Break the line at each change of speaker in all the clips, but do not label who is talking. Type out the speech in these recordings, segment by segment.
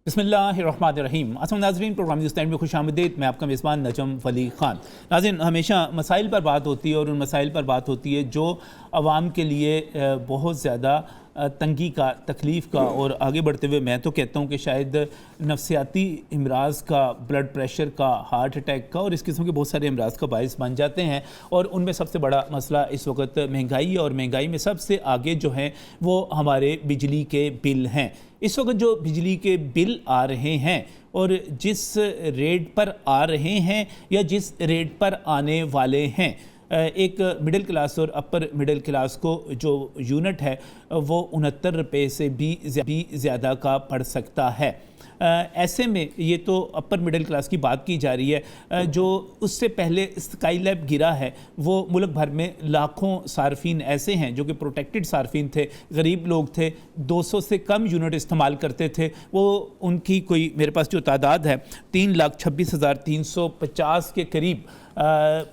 बिस्मिल्लाहिर्रहमानिर्रहीम। अस्सलाम नाज़रीन, प्रोग्राम न्यूज़ टाइम में खुशामदीद। मैं आपका मेज़बान नजम वली ख़ान। नाज़रीन, हमेशा मसाइल पर बात होती है और उन मसाइल पर बात होती है जो आवाम के लिए बहुत ज़्यादा तंगी का, तकलीफ़ का, और आगे बढ़ते हुए मैं तो कहता हूँ कि शायद नफसियाती अमराज़ का, ब्लड प्रेशर का, हार्ट अटैक का और इस किस्म के बहुत सारे अमराज़ का बाइस बन जाते हैं। और उनमें सबसे बड़ा मसला इस वक्त महंगाई है, और महंगाई में सबसे आगे जो हैं वो हमारे बिजली के बिल हैं। इस वक्त जो बिजली के बिल आ रहे हैं और जिस रेट पर आ रहे हैं या जिस रेट पर आने वाले हैं, एक मिडिल क्लास और अपर मिडिल क्लास को जो यूनिट है वो 69 रुपये से भी ज़्यादा का पड़ सकता है। ऐसे में ये तो अपर मिडिल क्लास की बात की जा रही है। जो उससे पहले स्काईलैब गिरा है वो मुल्क भर में लाखों सार्फिन ऐसे हैं जो कि प्रोटेक्टेड सार्फिन थे, गरीब लोग थे, 200 से कम यूनिट इस्तेमाल करते थे। वो उनकी कोई, मेरे पास जो तादाद है 3,26,350 के करीब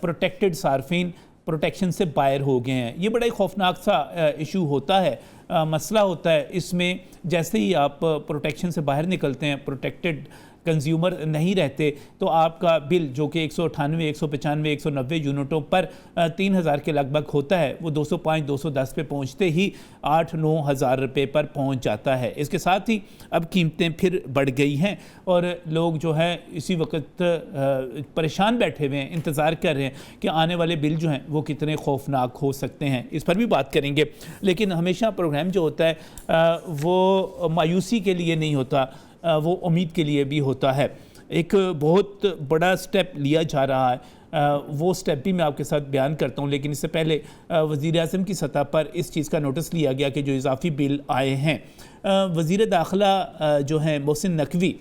प्रोटेक्टेड सार्फिन प्रोटेक्शन से बाहर हो गए हैं। ये बड़ा ही खौफनाक सा इशू होता है, मसला होता है। इसमें जैसे ही आप प्रोटेक्शन से बाहर निकलते हैं, प्रोटेक्टेड कंज्यूमर नहीं रहते, तो आपका बिल जो कि 198, 195, 190 यूनिटों पर 3,000 के लगभग होता है, वो 205, 210 पे पहुंचते ही 8-9 हज़ार रुपये पर पहुंच जाता है। इसके साथ ही अब कीमतें फिर बढ़ गई हैं और लोग जो है इसी वक्त परेशान बैठे हुए हैं, इंतज़ार कर रहे हैं कि आने वाले बिल जो हैं वो कितने खौफनाक हो सकते हैं। इस पर भी बात करेंगे। लेकिन हमेशा प्रोग्राम जो होता है वो मायूसी के लिए नहीं होता, वो उम्मीद के लिए भी होता है। एक बहुत बड़ा स्टेप लिया जा रहा है, वो स्टेप भी मैं आपके साथ बयान करता हूँ। लेकिन इससे पहले वज़ीर आज़म की सतह पर इस चीज़ का नोटिस लिया गया कि जो इजाफी बिल आए हैं, वज़ीर दाखिला जो हैं मोहसिन नकवी,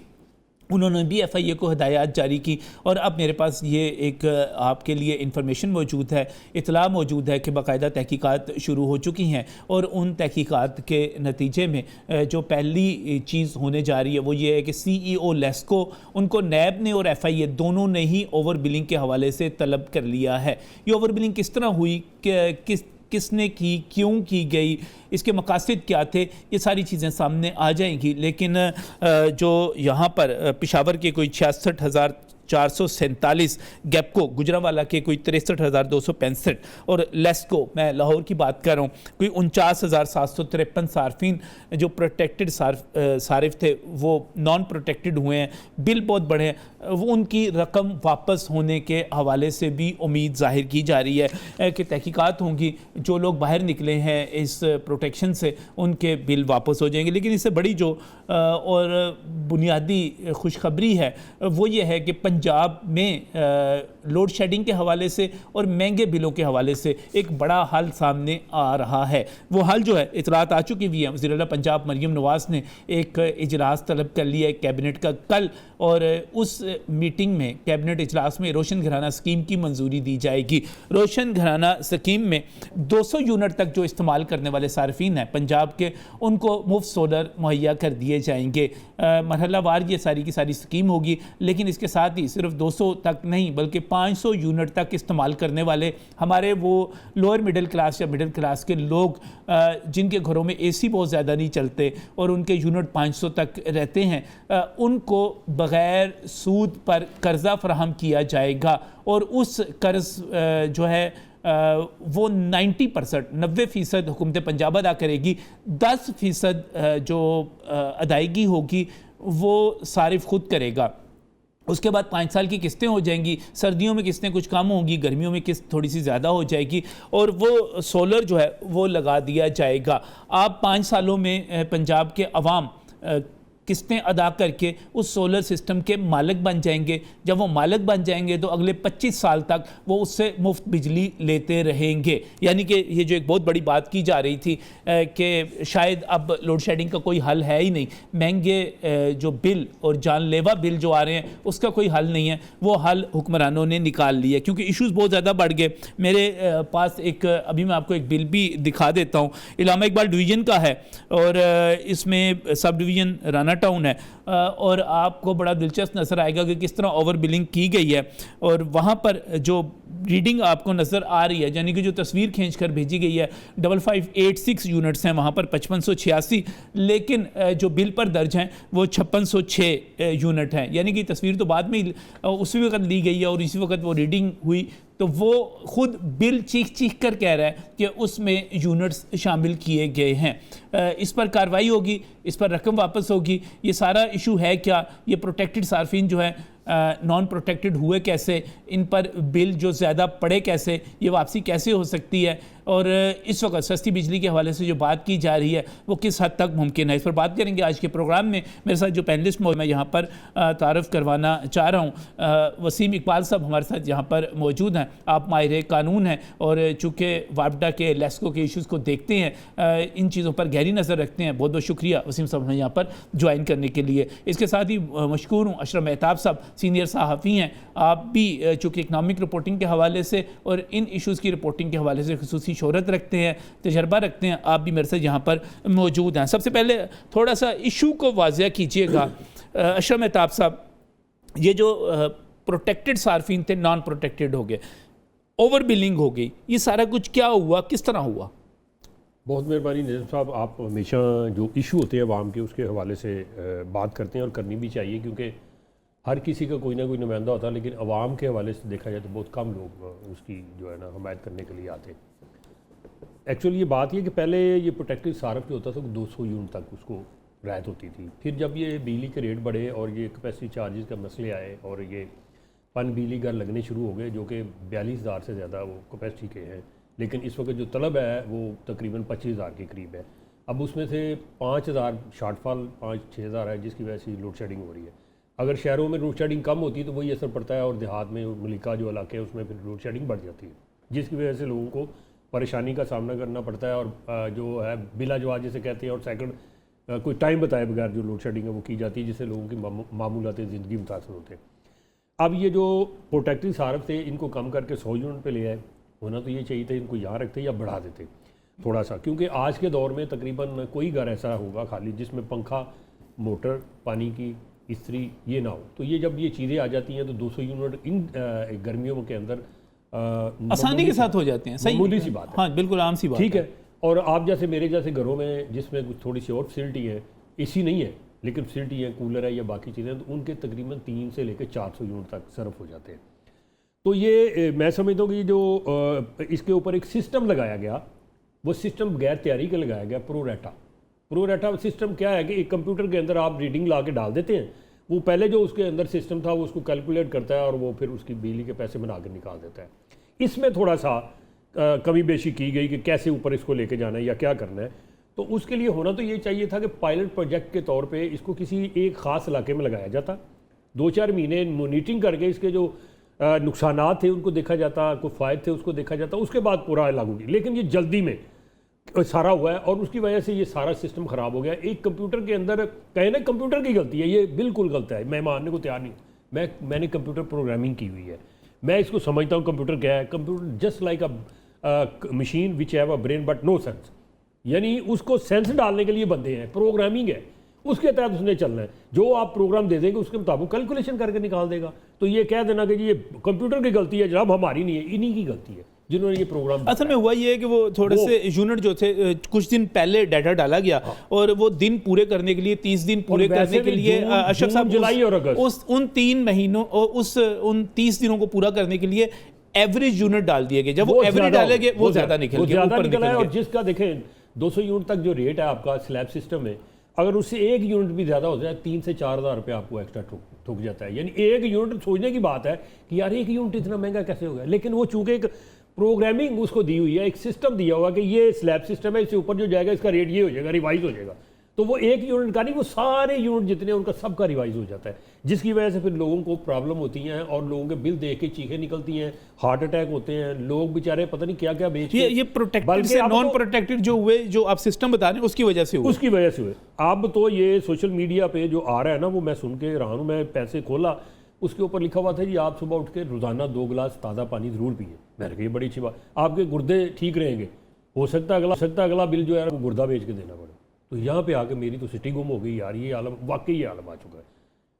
उन्होंने भी FIA को हदायत जारी की। और अब मेरे पास ये एक आपके लिए इंफॉर्मेशन मौजूद है, इतला मौजूद है कि बाकायदा तहकीकात शुरू हो चुकी हैं। और उन तहकीकात के नतीजे में जो पहली चीज़ होने जा रही है वो ये है कि CEO लेस्को, उनको नैब ने और FIA दोनों ने ही ओवर बिलिंग के हवाले से तलब कर लिया है। ये ओवर बिलिंग किस तरह हुई, किसने की, क्यों की गई, इसके मकासद क्या थे, ये सारी चीज़ें सामने आ जाएंगी। लेकिन जो यहाँ पर पेशावर के कोई 66,447, गैपको गुजरांवाला के कोई 63,265 और लेस्को, मैं लाहौर की बात कर रहा हूँ, कोई 49,753 सार्फिन जो प्रोटेक्टेड सारिफ थे वो नॉन प्रोटेक्टेड हुए हैं। बिल बहुत बड़े हैं, वो उनकी रकम वापस होने के हवाले से भी उम्मीद जाहिर की जा रही है कि तहकीकात होंगी, जो लोग बाहर निकले हैं इस प्रोटेक्शन से उनके बिल वापस हो जाएंगे। लेकिन इससे बड़ी जो और बुनियादी खुशखबरी है वो ये है कि पंजाब में लोड शेडिंग के हवाले से और महंगे बिलों के हवाले से एक बड़ा हल सामने आ रहा है। वो हल जो है, इतलात आ चुकी हुई है। वज़ीर आला पंजाब मरियम नवाज़ ने एक इजलास तलब कर लिया है कैबिनेट का कल, और उस मीटिंग में, कैबिनेट इजलास में, रोशन घराना स्कीम की मंजूरी दी जाएगी। रोशन घराना स्कीम में 200 यूनिट तक जो इस्तेमाल करने वाले सार्फिन हैं पंजाब के, उनको मुफ्त सोलर मुहैया कर दिए जाएंगे। मरहलावार ये सारी की सारी स्कीम होगी। लेकिन इसके साथ ही सिर्फ 200 तक नहीं बल्कि 500 यूनिट तक इस्तेमाल करने वाले हमारे वो लोअर मिडिल क्लास या मिडिल क्लास के लोग जिनके घरों में AC बहुत ज़्यादा नहीं चलते और उनके यूनिट 500 तक रहते हैं, उनको बग़ैर सूद पर कर्ज़ा फराहम किया जाएगा। और उस कर्ज़ जो है वो 90% हुकूमत पंजाब अदा करेगी। 10% जो अदायगी होगी वो सारिफ खुद करेगा। उसके बाद 5 साल की किस्तें हो जाएंगी। सर्दियों में किस्तें कुछ कम होंगी, गर्मियों में किस्त थोड़ी सी ज़्यादा हो जाएगी, और वो सोलर जो है वो लगा दिया जाएगा। आप 5 सालों में पंजाब के अवाम किस्तें अदा करके उस सोलर सिस्टम के मालिक बन जाएंगे। जब वो मालिक बन जाएंगे तो अगले 25 साल तक वो उससे मुफ्त बिजली लेते रहेंगे। यानी कि ये जो एक बहुत बड़ी बात की जा रही थी कि शायद अब लोड शेडिंग का कोई हल है ही नहीं, महंगे जो बिल और जानलेवा बिल जो आ रहे हैं उसका कोई हल नहीं है, वो हल हुक्मरानों ने निकाल लिया क्योंकि इश्यूज़ बहुत ज़्यादा बढ़ गए। मेरे पास एक, अभी मैं आपको एक बिल भी दिखा देता हूँ, इलामा इकबाल डिवीज़न का है और इसमें सब डिवीज़न राना टाउन है और आपको बड़ा दिलचस्प नज़र आएगा कि किस तरह ओवर बिलिंग की गई है। और वहाँ पर जो रीडिंग आपको नज़र आ रही है, यानी कि जो तस्वीर खींच कर भेजी गई है, 5586 यूनिट्स हैं वहाँ पर 5586, लेकिन जो बिल पर दर्ज हैं वो 5606 यूनिट हैं। यानी कि तस्वीर तो बाद में उसी वक्त ली गई है और इसी वक्त वो रीडिंग हुई, तो वो खुद बिल चीख चीख कर कह रहा है कि उसमें यूनिट्स शामिल किए गए हैं। इस पर कार्रवाई होगी, इस पर रकम वापस होगी। ये सारा इशू है क्या, ये प्रोटेक्टेड सार्फिन जो है नॉन प्रोटेक्टेड हुए कैसे, इन पर बिल जो ज़्यादा पड़े कैसे, ये वापसी कैसे हो सकती है, और इस वक्त सस्ती बिजली के हवाले से जो बात की जा रही है वो किस हद तक मुमकिन है, इस पर बात करेंगे आज के प्रोग्राम में। मेरे साथ जो पैनलिस्ट मैं यहाँ पर तारफ़ करवाना चाह रहा हूँ, वसीम इकबाल साहब हमारे साथ यहाँ पर मौजूद हैं। आप माहिर कानून हैं और चूँकि वापडा के लेस्को के इशूज़ को देखते हैं, इन चीज़ों पर गहरी नज़र रखते हैं। बहुत बहुत शुक्रिया वसीम साहब हमें यहाँ पर ज्वाइन करने के लिए। इसके साथ ही मशकूर हूँ अशरफ मेहताब साहब, सीनियर सहाफ़ी हैं। आप भी चूँकि इकनॉमिक रिपोर्टिंग के हवाले से और इन इशूज़ की रिपोर्टिंग के हवाले से खुसूसी शोहरत रखते हैं, तजर्बा रखते हैं, आप भी मेरे से यहाँ पर मौजूद हैं। सबसे पहले थोड़ा सा इशू को वाज़िया कीजिएगा अशरफ मेहताब साहब, ये जो प्रोटेक्टेड सार्फिन थे नॉन प्रोटेक्टेड हो गए, ओवर बिलिंग हो गई, ये सारा कुछ क्या हुआ, किस तरह हुआ?
बहुत मेहरबानी निज़ाम साहब, आप हमेशा जो इशू होते हैं अवाम के उसके हवाले से बात करते हैं और करनी भी चाहिए, क्योंकि हर किसी का कोई ना कोई नुमाइंदा होता है, लेकिन अवाम के हवाले से देखा जाए तो बहुत कम लोग उसकी जो है ना हमायत करने के लिए आते हैं। एक्चुअली ये बात ये कि पहले ये प्रोटेक्टिव सार्फ जो होता था वो 200 यूनिट तक उसको राहत होती थी। फिर जब ये बिजली के रेट बढ़े और ये कैपेसिटी चार्जेस का मसले आए और ये पन बिजली घर लगने शुरू हो गए, जो कि 42,000 से ज़्यादा वो कैपेसिटी के हैं, लेकिन इस वक्त जो तलब है वो तकरीबन 25,000 के करीब है। अब उसमें से 5,000 शार्टफॉल 5-6,000 है, जिसकी वजह से लोड शेडिंग हो रही है। अगर शहरों में लोड शेडिंग कम होती है तो वही असर पड़ता है, और देहात में मलिका जो इलाके है उसमें फिर लोड शेडिंग बढ़ जाती है, जिसकी वजह से लोगों को परेशानी का सामना करना पड़ता है। और जो है बिला जवाब जिसे कहते हैं, और सेकंड कोई टाइम बताए बगैर जो लोड शेडिंग है वो की जाती है, जिससे लोगों की मामूलात ज़िंदगी मुतासर होते हैं। अब ये जो प्रोटेक्टिव सार्फ थे इनको कम करके 100 यूनिट पे ले आए, होना तो ये चाहिए था इनको यहाँ रखते या बढ़ा देते थोड़ा सा, क्योंकि आज के दौर में तकरीबन कोई घर ऐसा होगा खाली जिसमें पंखा, मोटर, पानी की इस्त्री ये ना हो। तो ये जब ये चीज़ें आ जाती हैं तो 200 यूनिट इन गर्मियों के अंदर
आसानी के साथ हो जाते हैं। सही,
मामूली सी बात है।
हाँ बिल्कुल आम सी बात,
ठीक है। और आप जैसे मेरे जैसे घरों में जिसमें कुछ थोड़ी सी और फैसिलिटी है, एसी नहीं है लेकिन फैसिलिटी है, कूलर है या बाकी चीज़ें, तो उनके तकरीबन 3 से लेकर 400 यूनिट तक सर्फ हो जाते हैं। तो ये मैं समझता हूँ कि जो इसके ऊपर एक सिस्टम लगाया गया, वो सिस्टम बगैर तैयारी के लगाया गया। प्रोरेटा सिस्टम क्या है कि एक कंप्यूटर के अंदर आप रीडिंग ला के डाल देते हैं, वो पहले जो उसके अंदर सिस्टम था वो उसको कैलकुलेट करता है और वो फिर उसकी बिजली के पैसे बना कर निकाल देता है। इसमें थोड़ा सा कमी बेशी की गई कि कैसे ऊपर इसको लेके जाना है या क्या करना है। तो उसके लिए होना तो ये चाहिए था कि पायलट प्रोजेक्ट के तौर पे इसको किसी एक ख़ास इलाके में लगाया जाता, 2-4 महीने मॉनिटरिंग करके इसके जो नुकसानात थे उनको देखा जाता, कोई फ़ायदे थे उसको देखा जाता, उसके बाद पूरा लागू की। लेकिन ये जल्दी में सारा हुआ है और उसकी वजह से ये सारा सिस्टम ख़राब हो गया। एक कंप्यूटर के अंदर कहें ना कंप्यूटर की गलती है, ये बिल्कुल गलत है, मैं मानने को तैयार नहीं। मैंने कंप्यूटर प्रोग्रामिंग की हुई है, मैं इसको समझता हूँ कंप्यूटर क्या है। Computer just like a machine which have a brain but no sense, यानी उसको सेंस डालने के लिए बंदे हैं, प्रोग्रामिंग है, उसके तहत उसने चलना है। जो आप प्रोग्राम दे देंगे उसके मुताबिक कैलकुलेशन करके निकाल देगा। तो ये कह देना कि ये कंप्यूटर की गलती है, जनाब हमारी नहीं है, इन्हीं की गलती है जिन्होंने ये प्रोग्राम।
असल में हुआ ये है कि वो थोड़े से यूनिट जो थे कुछ दिन पहले डाटा डाला गया और वो दिन पूरे करने के लिए 30 दिन पूरे करने के लिए अशरफ साहब
जुलाई और अगस्त
उन 3 महीनों उन 30 दिनों को पूरा करने के लिए एवरेज यूनिट डाल दिए गए। जब वो एवरेज डाले गए वो ज़्यादा निकल गया।
और जिसका देखें 200 यूनिट तक जो रेट है आपका स्लैब सिस्टम में, अगर उससे 1 यूनिट भी ज़्यादा हो जाए 3 से 4,000 रुपये आपको एक्स्ट्रा ठुक जाता है। यानी 1 यूनिट, सोचने की बात है कि यार 1 यूनिट इतना महंगा कैसे हो गया, लेकिन वो चूंकि एक प्रोग्रामिंग उसको दी हुई है, एक सिस्टम दिया हुआ कि ये स्लैब सिस्टम है, इससे ऊपर जो जाएगा इसका रेट ये हो जाएगा, रिवाइज हो जाएगा। तो वो 1 यूनिट का नहीं, वो सारे यूनिट जितने उनका सबका रिवाइज हो जाता है, जिसकी वजह से फिर लोगों को प्रॉब्लम होती हैं और लोगों के बिल देख के चीखें निकलती हैं, हार्ट अटैक होते हैं, लोग बेचारे पता नहीं क्या क्या बेच
ये प्रोटेक्टेड से नॉन प्रोटेक्टेड जो हुए, जो आप सिस्टम बता रहे हैं उसकी वजह से
हुए। अब तो ये सोशल मीडिया पे जो आ रहा है ना, वो मैं सुन के रहा हूँ, मैं पैसे खोला, उसके ऊपर लिखा हुआ था जी आप सुबह उठ के रोज़ाना 2 गिलास ताज़ा पानी ज़रूर पिए। मैंने कहा ये बड़ी अच्छी बात, आपके गुर्दे ठीक रहेंगे, हो सकता है अगला बिल जो है वो गुर्दा बेच के देना पड़े। तो यहाँ पे आके मेरी तो सिटी गुम हो गई यार, ये आलम वाकई ये आलम आ चुका है।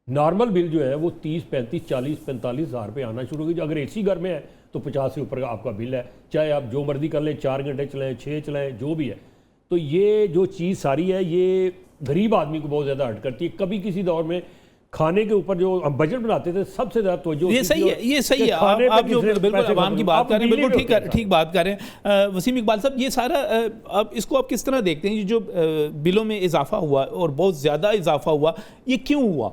नॉर्मल बिल जो है वो 30, 35, 40, 45 हज़ार पे आना शुरू हो गई। अगर एसी घर में है तो 50 से ऊपर का आपका बिल है, चाहे आप जो मर्जी कर लें, 4 घंटे चलाएं, 6 चलाएं, जो भी है। तो ये जो चीज़ सारी है ये गरीब आदमी को बहुत ज़्यादा हर्ट करती है। कभी किसी दौर में खाने के ऊपर जो हम बजट बनाते थे सबसे ज़्यादा तवज्जो
ये सही है, ये सही है। आप जो बिल्कुल आवाम की बात कर रहे हैं, बिल्कुल ठीक बात कर रहे हैं। वसीम इकबाल साहब, ये सारा अब इसको आप किस तरह देखते हैं? ये जो बिलों में इजाफा हुआ और बहुत ज़्यादा इजाफा हुआ, ये क्यों हुआ?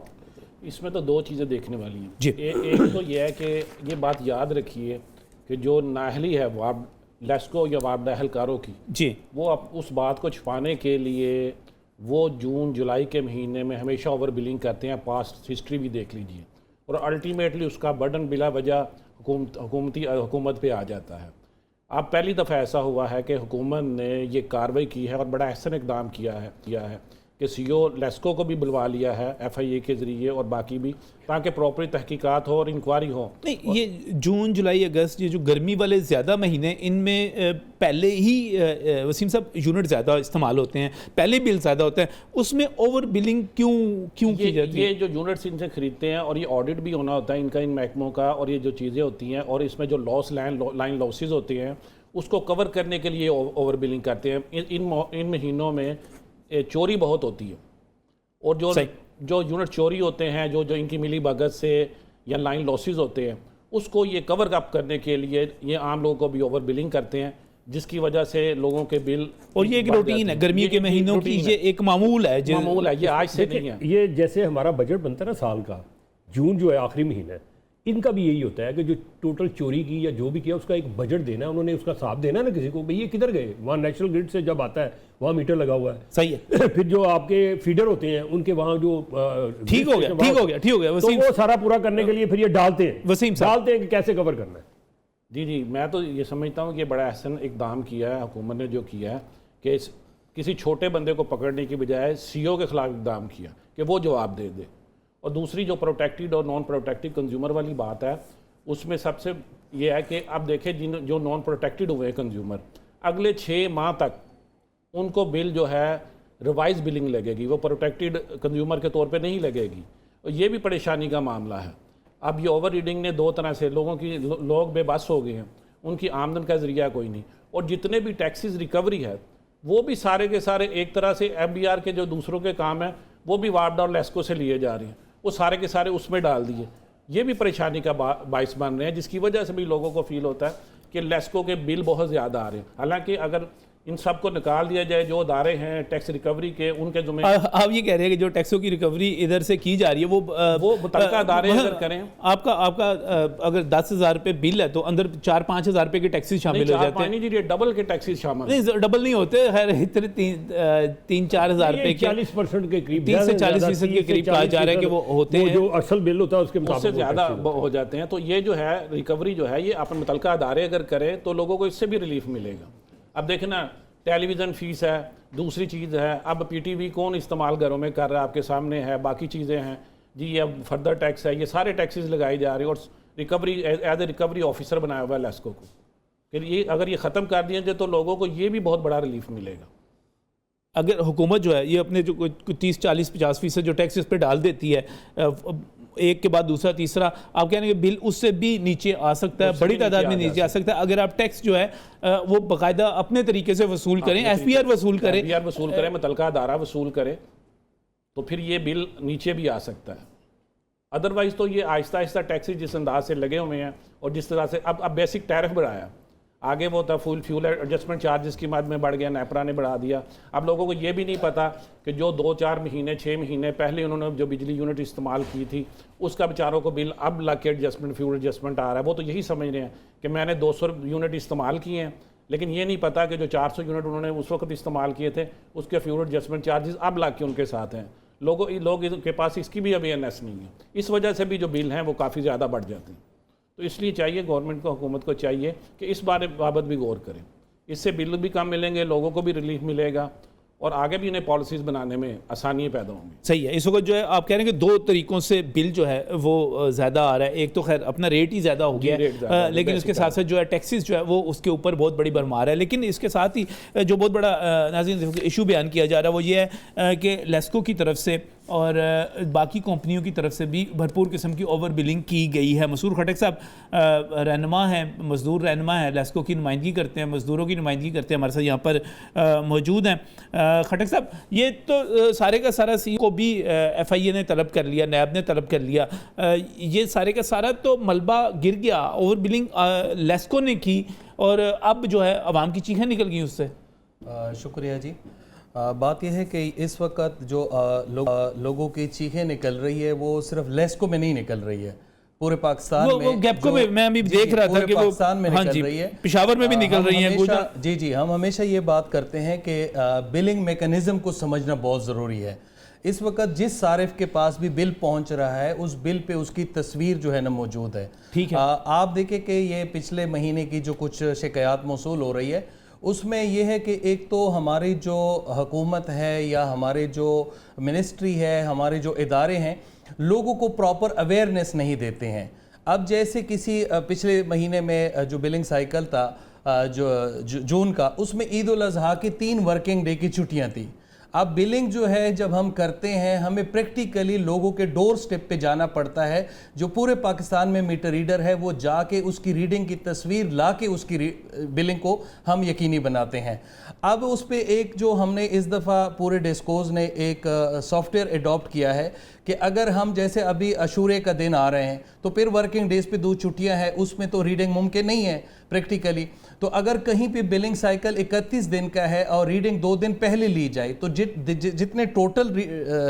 इसमें तो दो चीज़ें देखने वाली हैं
जी।
एक तो ये है कि ये बात याद रखिए कि जो नाहली है वार्ड लेस्को या वार्ड अहलकारों की
जी,
वो अब उस बात को छुपाने के लिए वो जून जुलाई के महीने में हमेशा ओवर बिलिंग करते हैं। पास्ट हिस्ट्री भी देख लीजिए, और अल्टीमेटली उसका बर्डन बिला वजह हुकूमत पे आ जाता है। अब पहली दफ़ा ऐसा हुआ है कि हुकूमत ने ये कार्रवाई की है और बड़ा अहसन इकदाम किया है कि सीओ लेस्को को भी बुलवा लिया है FIA के ज़रिए और बाकी भी, ताकि प्रॉपर तहकीकात हो और इंक्वायरी हो।
नहीं, ये जून जुलाई अगस्त ये जो गर्मी वाले ज़्यादा महीने, इनमें पहले ही वसीम साहब यूनिट ज़्यादा इस्तेमाल होते हैं, पहले बिल ज़्यादा होते हैं, उसमें ओवर बिलिंग क्यों की जाती है?
ये जो यूनिट्स इनसे ख़रीदते हैं और ये ऑडिट भी होना होता है इनका, इन महकमों का, और ये जो चीज़ें होती हैं और इसमें जो लाइन लॉसेस होते हैं उसको कवर करने के लिए ओवर बिलिंग करते हैं। इन महीनों में चोरी बहुत होती है, और जो यूनिट चोरी होते हैं, जो इनकी मिली भगत से या लाइन लॉसेस होते हैं, उसको ये कवर अप करने के लिए ये आम लोगों को भी ओवर बिलिंग करते हैं, जिसकी वजह से लोगों के बिल।
और ये एक रूटीन है गर्मी के महीनों की, ये एक मामूल है,
ये आज से नहीं है।
ये जैसे हमारा बजट बनता है ना साल का, जून जो है आखिरी महीना है, इनका भी यही होता है कि जो टोटल चोरी की या जो भी किया उसका एक बजट देना है, उन्होंने उसका हिसाब देना है ना किसी को, भाई ये किधर गए। वहाँ नेशनल ग्रिड से जब आता है वहाँ मीटर लगा हुआ है,
सही है।
फिर जो आपके फीडर होते हैं उनके वहाँ जो
ठीक हो गया
वसीम, तो वो सारा पूरा करने के लिए फिर ये डालते हैं
वसीम
डालते हैं कि कैसे कवर करना है।
जी, मैं तो ये समझता हूँ कि बड़ा अहसन इकदाम किया है हुकूमत ने, जो किया है कि किसी छोटे बंदे को पकड़ने की बजाय CO के खिलाफ इकदाम किया कि वो जवाब दे। और दूसरी जो प्रोटेक्टेड और नॉन प्रोटेक्टेड कंज्यूमर वाली बात है, उसमें सबसे ये है कि आप देखें जो नॉन प्रोटेक्टेड हुए हैं कंज्यूमर, अगले 6 माह तक उनको बिल जो है रिवाइज बिलिंग लगेगी, वो प्रोटेक्टेड कंज्यूमर के तौर पे नहीं लगेगी। और ये भी परेशानी का मामला है। अब ये ओवर रीडिंग ने दो तरह से लोग बेबस हो गए हैं, उनकी आमदन का ज़रिया कोई नहीं, और जितने भी टैक्सेस रिकवरी है वो भी सारे के सारे एक तरह से FBR के जो दूसरों के काम है वो भी वार्ड और लेस्को से लिए जा रहे हैं, वो सारे के सारे उसमें डाल दिए। ये भी परेशानी का बाइस बन रहे हैं, जिसकी वजह से भी लोगों को फील होता है कि लेस्को के बिल बहुत ज़्यादा आ रहे हैं। हालांकि अगर इन सब को निकाल दिया जाए, जो अदारे हैं टैक्स रिकवरी के, उनके जुम्मे,
आप ये कह रहे हैं कि जो टैक्सों की रिकवरी इधर से की जा रही है वो मुतल्लिका अदारे अगर करें, आपका अगर 10,000 रुपये बिल है तो अंदर 4-5 हज़ार रुपये के टैक्सेस शामिल हो जाते हैं।
नहीं, डबल के टैक्सेस शामिल
नहीं, डबल नहीं होते, हर इतने 3-4 हज़ार रुपये के
40% के करीब,
30 से 40% के करीब कहा जा रहा है कि वो होते हैं,
जो असल बिल होता है उसके मुताबिक
ज़्यादा हो जाते हैं। तो ये जो है रिकवरी जो है ये अपन मुतल्लिका अदारे अगर करें तो लोगों को इससे भी रिलीफ मिलेगा। अब देखें ना, टेलीविज़न फ़ीस है, दूसरी चीज़ है, अब PTV कौन इस्तेमाल घरों में कर रहा है, आपके सामने है, बाकी चीज़ें हैं जी, अब फर्दर टैक्स है, ये सारे टैक्सेस लगाए जा रहे हैं, और recovery as a recovery officer बनाया हुआ है लेस्को को। फिर ये अगर ये ख़त्म कर दिया जाए तो लोगों को ये भी बहुत बड़ा रिलीफ मिलेगा।
अगर हुकूमत जो है ये अपने जो 30, 40, 50% जो टैक्स इस पर डाल देती है, एक के बाद दूसरा तीसरा, आप कह रहे हैं कि बिल उससे भी नीचे आ सकता है, बड़ी तादाद में नीचे आ सकता है अगर आप टैक्स जो है वो बाकायदा अपने तरीके से वसूल करें, FBR वसूल करें,
मुतल्लिका अदारा वसूल करे, तो फिर ये बिल नीचे भी आ सकता है। अदरवाइज़ तो ये आहिस्ता आहिस्ता टैक्सेस जिस अंदाज से लगे हुए हैं और जिस तरह से अब बेसिक टैरिफ बढ़ाया, आगे वो था फ्यूल एडजस्टमेंट चार्जेस की मद में बढ़ गया, नेपरा ने बढ़ा दिया। अब लोगों को ये भी नहीं पता कि जो 2-4 महीने 6 महीने पहले उन्होंने जो बिजली यूनिट इस्तेमाल की थी उसका बेचारों को बिल अब लग के एडजस्टमेंट फ्यूल एडजस्टमेंट आ रहा है। वो तो यही समझ रहे हैं कि मैंने 200 यूनिट इस्तेमाल किए हैं, लेकिन ये नहीं पता कि जो 400 यूनिट उन्होंने उस वक्त इस्तेमाल किए थे उसके फ्यूल एडजस्टमेंट चार्जेस अब लग के उनके साथ हैं। लोग के पास इसकी भी अवेयरनेस नहीं है, इस वजह से भी जो बिल हैं वो काफ़ी ज़्यादा बढ़ जाते हैं। तो इसलिए चाहिए गवर्नमेंट को, हुकूमत को चाहिए कि इस बाबत भी गौर करें, इससे बिल भी कम मिलेंगे, लोगों को भी रिलीफ मिलेगा, और आगे भी इन्हें पॉलिसीज बनाने में आसानियाँ पैदा होंगी।
सही है। इस वक्त जो है आप कह रहे हैं कि दो तरीकों से बिल जो है वो ज़्यादा आ रहा है। एक तो खैर अपना रेट ही ज़्यादा हो गया
रेट ज़्यादा
है,
है,
लेकिन उसके साथ साथ जो है टैक्सेस जो है वो उसके ऊपर बहुत बड़ी भरमार है। लेकिन इसके साथ ही जो बहुत बड़ा नाज़रीन इशू बयान किया जा रहा है वो ये है कि लेस्को की तरफ से और बाकी कंपनियों की तरफ से भी भरपूर किस्म की ओवर बिलिंग की गई है। मसूर खटक साहब रहनुमा हैं, मजदूर रहनुमा हैं, लेस्को की नुमाइंदगी करते हैं, मजदूरों की नुमाइंदगी करते हैं, हमारे साथ यहाँ पर मौजूद हैं। खटक साहब, ये तो सारे का सारा सी को भी FIA ने तलब कर लिया, नैब ने तलब कर लिया, ये सारे का सारा तो मलबा गिर गया, ओवर बिलिंग लेस्को ने की और अब जो है अवाम की चीखें निकल गई उससे।
शुक्रिया जी। बात यह है कि इस वक्त जो लोगों की चीखें निकल रही है वो सिर्फ लेस्को में नहीं निकल रही है, पूरे पाकिस्तान में।
वो गैप को मैं अभी देख रहा था कि वो
पाकिस्तान में निकल रही है,
पेशावर में भी निकल रही है।
जी, हम हमेशा ये बात करते हैं कि बिलिंग मैकेनिज्म को समझना बहुत ज़रूरी है। इस वक्त जिस सारिफ के पास भी बिल पहुंच रहा है उस बिल पे उसकी तस्वीर जो है ना मौजूद है।
ठीक है।
आप देखें कि ये पिछले महीने की जो कुछ शिकायत मौसूल हो रही है उसमें यह है कि एक तो हमारी जो हुकूमत है या हमारे जो मिनिस्ट्री है, हमारे जो इदारे हैं, लोगों को प्रॉपर अवेयरनेस नहीं देते हैं। अब जैसे किसी पिछले महीने में जो बिलिंग साइकिल था जो जून का, उसमें ईद उल अज़हा की 3 वर्किंग डे की छुट्टियां थी। अब बिलिंग जो है जब हम करते हैं हमें प्रैक्टिकली लोगों के डोर स्टेप पे जाना पड़ता है। जो पूरे पाकिस्तान में मीटर रीडर है वो जाके उसकी रीडिंग की तस्वीर लाके उसकी बिलिंग को हम यकीनी बनाते हैं। अब उस पर एक जो हमने इस दफ़ा पूरे डिस्कोज ने एक सॉफ्टवेयर अडॉप्ट किया है कि अगर हम जैसे अभी अशूरे का दिन आ रहे हैं तो फिर वर्किंग डेज पे 2 छुट्टियां हैं, उसमें तो रीडिंग मुमकिन नहीं है प्रैक्टिकली। तो अगर कहीं पे बिलिंग साइकिल 31 दिन का है और रीडिंग 2 दिन पहले ली जाए तो जितने टोटल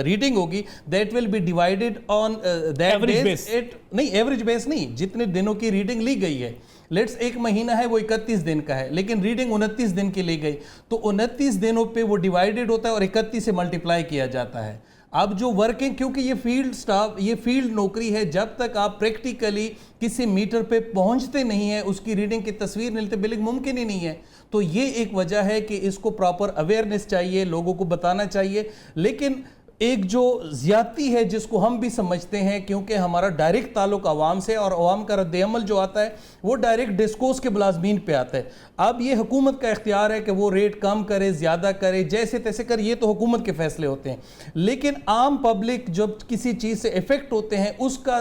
रीडिंग होगी that will be divided on that days. नहीं, एवरेज बेस नहीं, जितने दिनों की रीडिंग ली गई है। लेट्स 1 महीना है वो 31 दिन का है लेकिन रीडिंग 29 दिन की ली गई तो 29 दिनों पे वो डिवाइडेड होता है और 31 से मल्टीप्लाई किया जाता है। अब जो वर्किंग, क्योंकि ये फील्ड स्टाफ, ये फील्ड नौकरी है, जब तक आप प्रैक्टिकली किसी मीटर पे पहुंचते नहीं है उसकी रीडिंग की तस्वीर नहीं लेते बिलिंग मुमकिन ही नहीं है। तो ये एक वजह है कि इसको प्रॉपर अवेयरनेस चाहिए, लोगों को बताना चाहिए। लेकिन एक जो ज्यादती है जिसको हम भी समझते हैं, क्योंकि हमारा डायरेक्ट ताल्लुक आवाम से और आवाम का रद्द-ए-अमल जो आता है वो डायरेक्ट डिस्कोस के मुलाजमीन पे आता है। अब ये हुकूमत का इख्तियार है कि वो रेट कम करे, ज़्यादा करे, जैसे तैसे करे, ये तो हुकूमत के फैसले होते हैं। लेकिन आम पब्लिक जब किसी चीज़ से इफेक्ट होते हैं उसका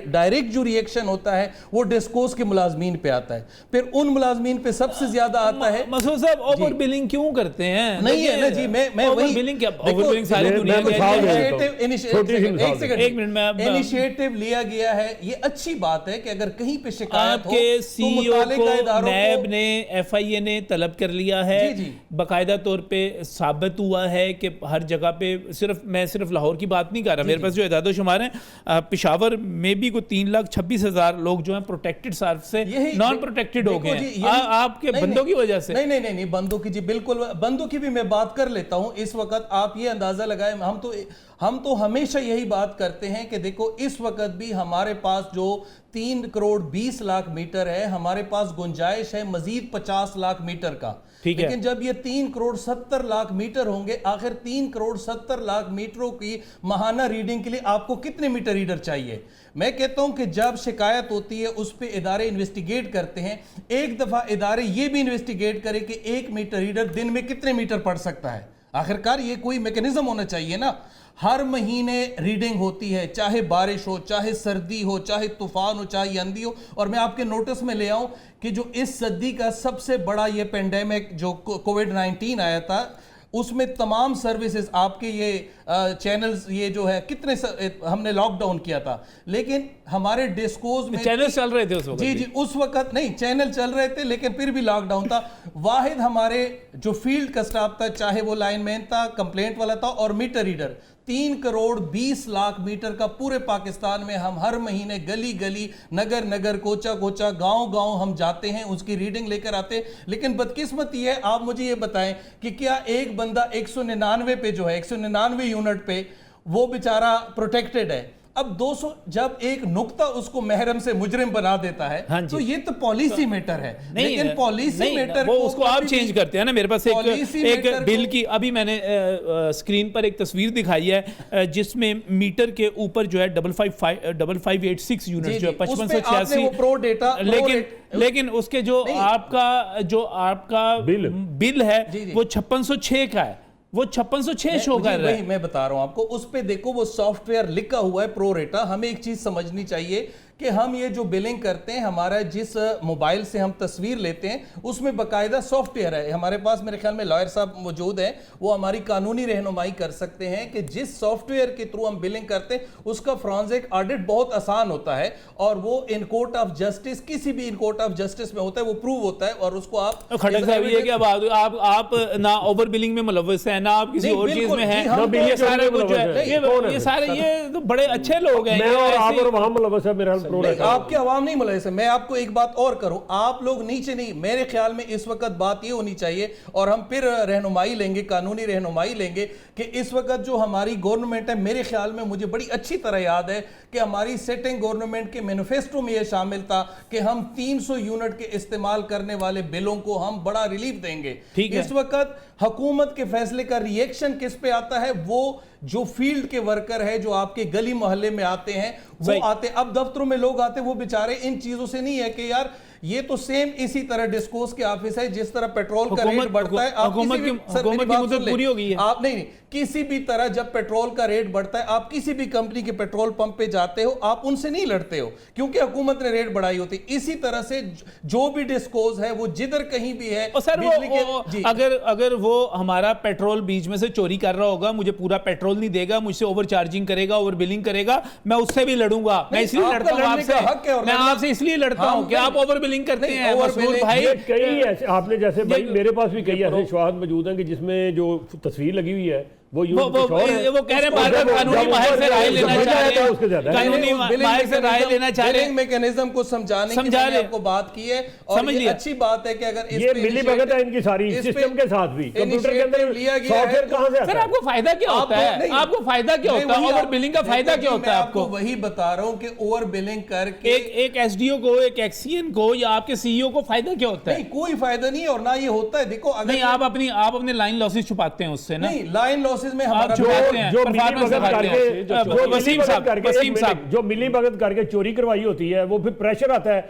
डायरेक्ट जो रिएक्शन होता है वो डिस्कोस के मुलाजमीन पे आता है। फिर उन मुलाजमीन पे सबसे ज़्यादा आता है।
मसूद साहब, ओवर बिलिंग क्यों करते हैं?
नहीं है ना जी, मैं वही
बिलिंग क्या, ओवर बिलिंग सारी दुनिया में
इनिशिएटिव लिया गया है। ये अच्छी बात है कि अगर कहीं पे शिकायत हो
आपके
तो
सीईओ को नैब
को
ने FIA ने तलब कर लिया है। बाकायदा तौर पे साबित हुआ है कि हर जगह पे, मैं सिर्फ लाहौर की बात नहीं कर रहा, मेरे पास जो इदादो शुमार हैं, पेशावर में भी कोई 3,26,000 लोग जो हैं प्रोटेक्टेड सार्फ से नॉन प्रोटेक्टेड हो गए हैं आपके बंदों की वजह से।
नहीं, बंदों की जी बिल्कुल, बंदों की भी मैं बात कर लेता हूं। इस वक्त आप ये अंदाजा लगाए, हम तो हमेशा यही बात करते हैं कि देखो इस वक्त भी हमारे पास जो 3 करोड़ 20 लाख मीटर है, हमारे पास गुंजाइश है मजीद 50 लाख मीटर का। लेकिन जब ये 3 करोड़ 70 लाख मीटर होंगे, आखिर 3 करोड़ 70 लाख मीटरों की माहाना रीडिंग के लिए आपको कितने मीटर रीडर चाहिए? मैं कहता हूं कि जब शिकायत होती है उस पर इदारे इन्वेस्टिगेट करते हैं। एक दफा इदारे ये भी इन्वेस्टिगेट करें कि 1 मीटर रीडर दिन में कितने मीटर पढ़ सकता है। आखिरकार ये कोई मैकेनिज्म होना चाहिए ना। हर महीने रीडिंग होती है, चाहे बारिश हो, चाहे सर्दी हो, चाहे तूफान हो, चाहे आंधी हो। और मैं आपके नोटिस में ले आऊं कि जो इस सदी का सबसे बड़ा ये पेंडेमिक जो कोविड-19 आया था, उसमें तमाम सर्विसेज आपके ये चैनल्स, ये जो है कितने हमने लॉकडाउन किया था, लेकिन हमारे डिस्कोज में
चैनल चल रहे थे उस वक्त।
जी, उस वक्त नहीं, चैनल चल रहे थे लेकिन फिर भी लॉकडाउन था। वाहिद हमारे जो फील्ड का स्टाफ था, चाहे वो लाइनमैन था, कंप्लेंट वाला था और meter reader, 3 crore 20 lakh meter का पूरे पाकिस्तान में हम हर महीने गली गली, नगर नगर, कोचा कोचा, गांव गांव हम जाते हैं, उसकी रीडिंग लेकर आते हैं। लेकिन बदकिस्मती है, आप मुझे ये बताएं कि क्या एक बंदा 199 पे जो है 199 यूनिट पे वो बेचारा प्रोटेक्टेड है अब 200 जब एक नुक्ता उसको महरम से मुजरिम बना देता है,
हाँ जी।
तो ये तो पॉलिसी मैटर है। लेकिन पॉलिसी मैटर
वो उसको आप चेंज करते हैं ना। मेरे पास एक बिल की अभी मैंने स्क्रीन पर एक तस्वीर दिखाई है जिसमें मीटर के ऊपर जो है 5586 यूनिट जो है 5586
प्रो डेटा,
लेकिन उसके जो आपका बिल है वो 5606 का है, वो 5606 शो कर रहा है।
मैं बता रहा हूं आपको, उस पे देखो वो सॉफ्टवेयर लिखा हुआ है प्रो रेटा। हमें एक चीज समझनी चाहिए कि हम ये जो बिलिंग करते हैं, हमारा जिस मोबाइल से हम तस्वीर लेते हैं उसमें बाकायदा सॉफ्टवेयर है हमारे पास। मेरे ख्याल में लॉयर साहब मौजूद हैं, वो हमारी कानूनी रहनुमाई कर सकते हैं कि जिस सॉफ्टवेयर के थ्रू हम बिलिंग करते हैं उसका फोरेंसिक ऑडिट बहुत आसान होता है और वो इन कोर्ट ऑफ जस्टिस, किसी भी इन कोर्ट ऑफ जस्टिस में होता है, वो प्रूव होता है और उसको आप
खटक साहब ये कि अब आप ना ओवर बिलिंग में मुलव्वस हैं, ना आप किसी और चीज में हैं। ये सारे कुछ ये सारे ये तो बड़े अच्छे लोग हैं।
आपके अवाम नहीं मुलविस है। मैं आपको एक बात और करूं, आप लोग नीचे नहीं, मेरे ख्याल में इस वक्त बात ये होनी चाहिए और हम फिर रहनुमाई लेंगे, कानूनी रहनुमाई लेंगे कि इस वक्त जो हमारी गवर्नमेंट है, मेरे ख्याल में मुझे बड़ी अच्छी तरह याद है कि हमारी सेटिंग गवर्नमेंट के मैनिफेस्टो में यह शामिल था कि हम 300 यूनिट के इस्तेमाल करने वाले बिलों को हम बड़ा रिलीफ देंगे। इस वक्त हुकूमत के फैसले का रिएक्शन किस पे आता है? वो जो फील्ड के वर्कर है, जो आपके गली मोहल्ले में आते हैं, वो आते, अब दफ्तरों में लोग आते, वो बेचारे इन चीजों से नहीं है कि यार ये तो सेम इसी तरह डिस्कोर्स के ऑफिस है जिस तरह पेट्रोल का रेट बढ़ता है।
हुकूमत की मुद्दत पूरी हो गई है।
आप नहीं, किसी भी तरह जब पेट्रोल का रेट बढ़ता है, आप किसी भी कंपनी के पेट्रोल पंप पे जाते हो, आप उनसे नहीं लड़ते हो क्योंकि हुकूमत ने रेट बढ़ाई होती। इसी तरह से जो भी डिस्कोर्स है वो जिधर कहीं भी है।
और सर अगर वो हमारा पेट्रोल बीच में से चोरी कर रहा होगा, मुझे पूरा पेट्रोल नहीं देगा, मुझसे ओवर चार्जिंग करेगा, ओवर बिलिंग करेगा, मैं उससे भी लड़ूंगा। मैं इसलिए लड़ता हूं आपसे, मैं आपसे इसलिए लड़ता हूं कि आप ओवर बिलिंग करते हैं।
भाई कई ऐसे आपने जैसे भाई मेरे पास भी कई ऐसे शवाहद मौजूद हैं कि जिसमें जो तस्वीर लगी हुई है वो
कह रहे हैं कानूनी माहिर से राय लेना चाह रहे हैं, कानूनी माहिर से राय लेना चाह रहे हैं,
मैकेनिज्म को समझाने की आपको बात की है और ये अच्छी बात है कि अगर
ये मिली भगत है इनकी सारी सिस्टम के साथ भी कंप्यूटर के अंदर
लिया गया है।
कहां से आता है?
सर आपको फायदा क्या होता है? आपको फायदा क्या होता है? ओवर बिलिंग का फायदा क्या होता है आपको?
वही बता रहा हूं कि ओवर बिलिंग करके
एक एसडीओ को, एक एक्सीएन को या आपके सीईओ को फायदा क्या होता है?
नहीं, कोई फायदा नहीं और ना ये होता है। देखो अगर
नहीं, आप अपने लाइन लॉसेस छुपाते हैं उससे ना।
नहीं, लाइन लॉसेस में हमारा
जो मिली भगत करके चोरी करवाई होती है, वो फिर प्रेशर आता है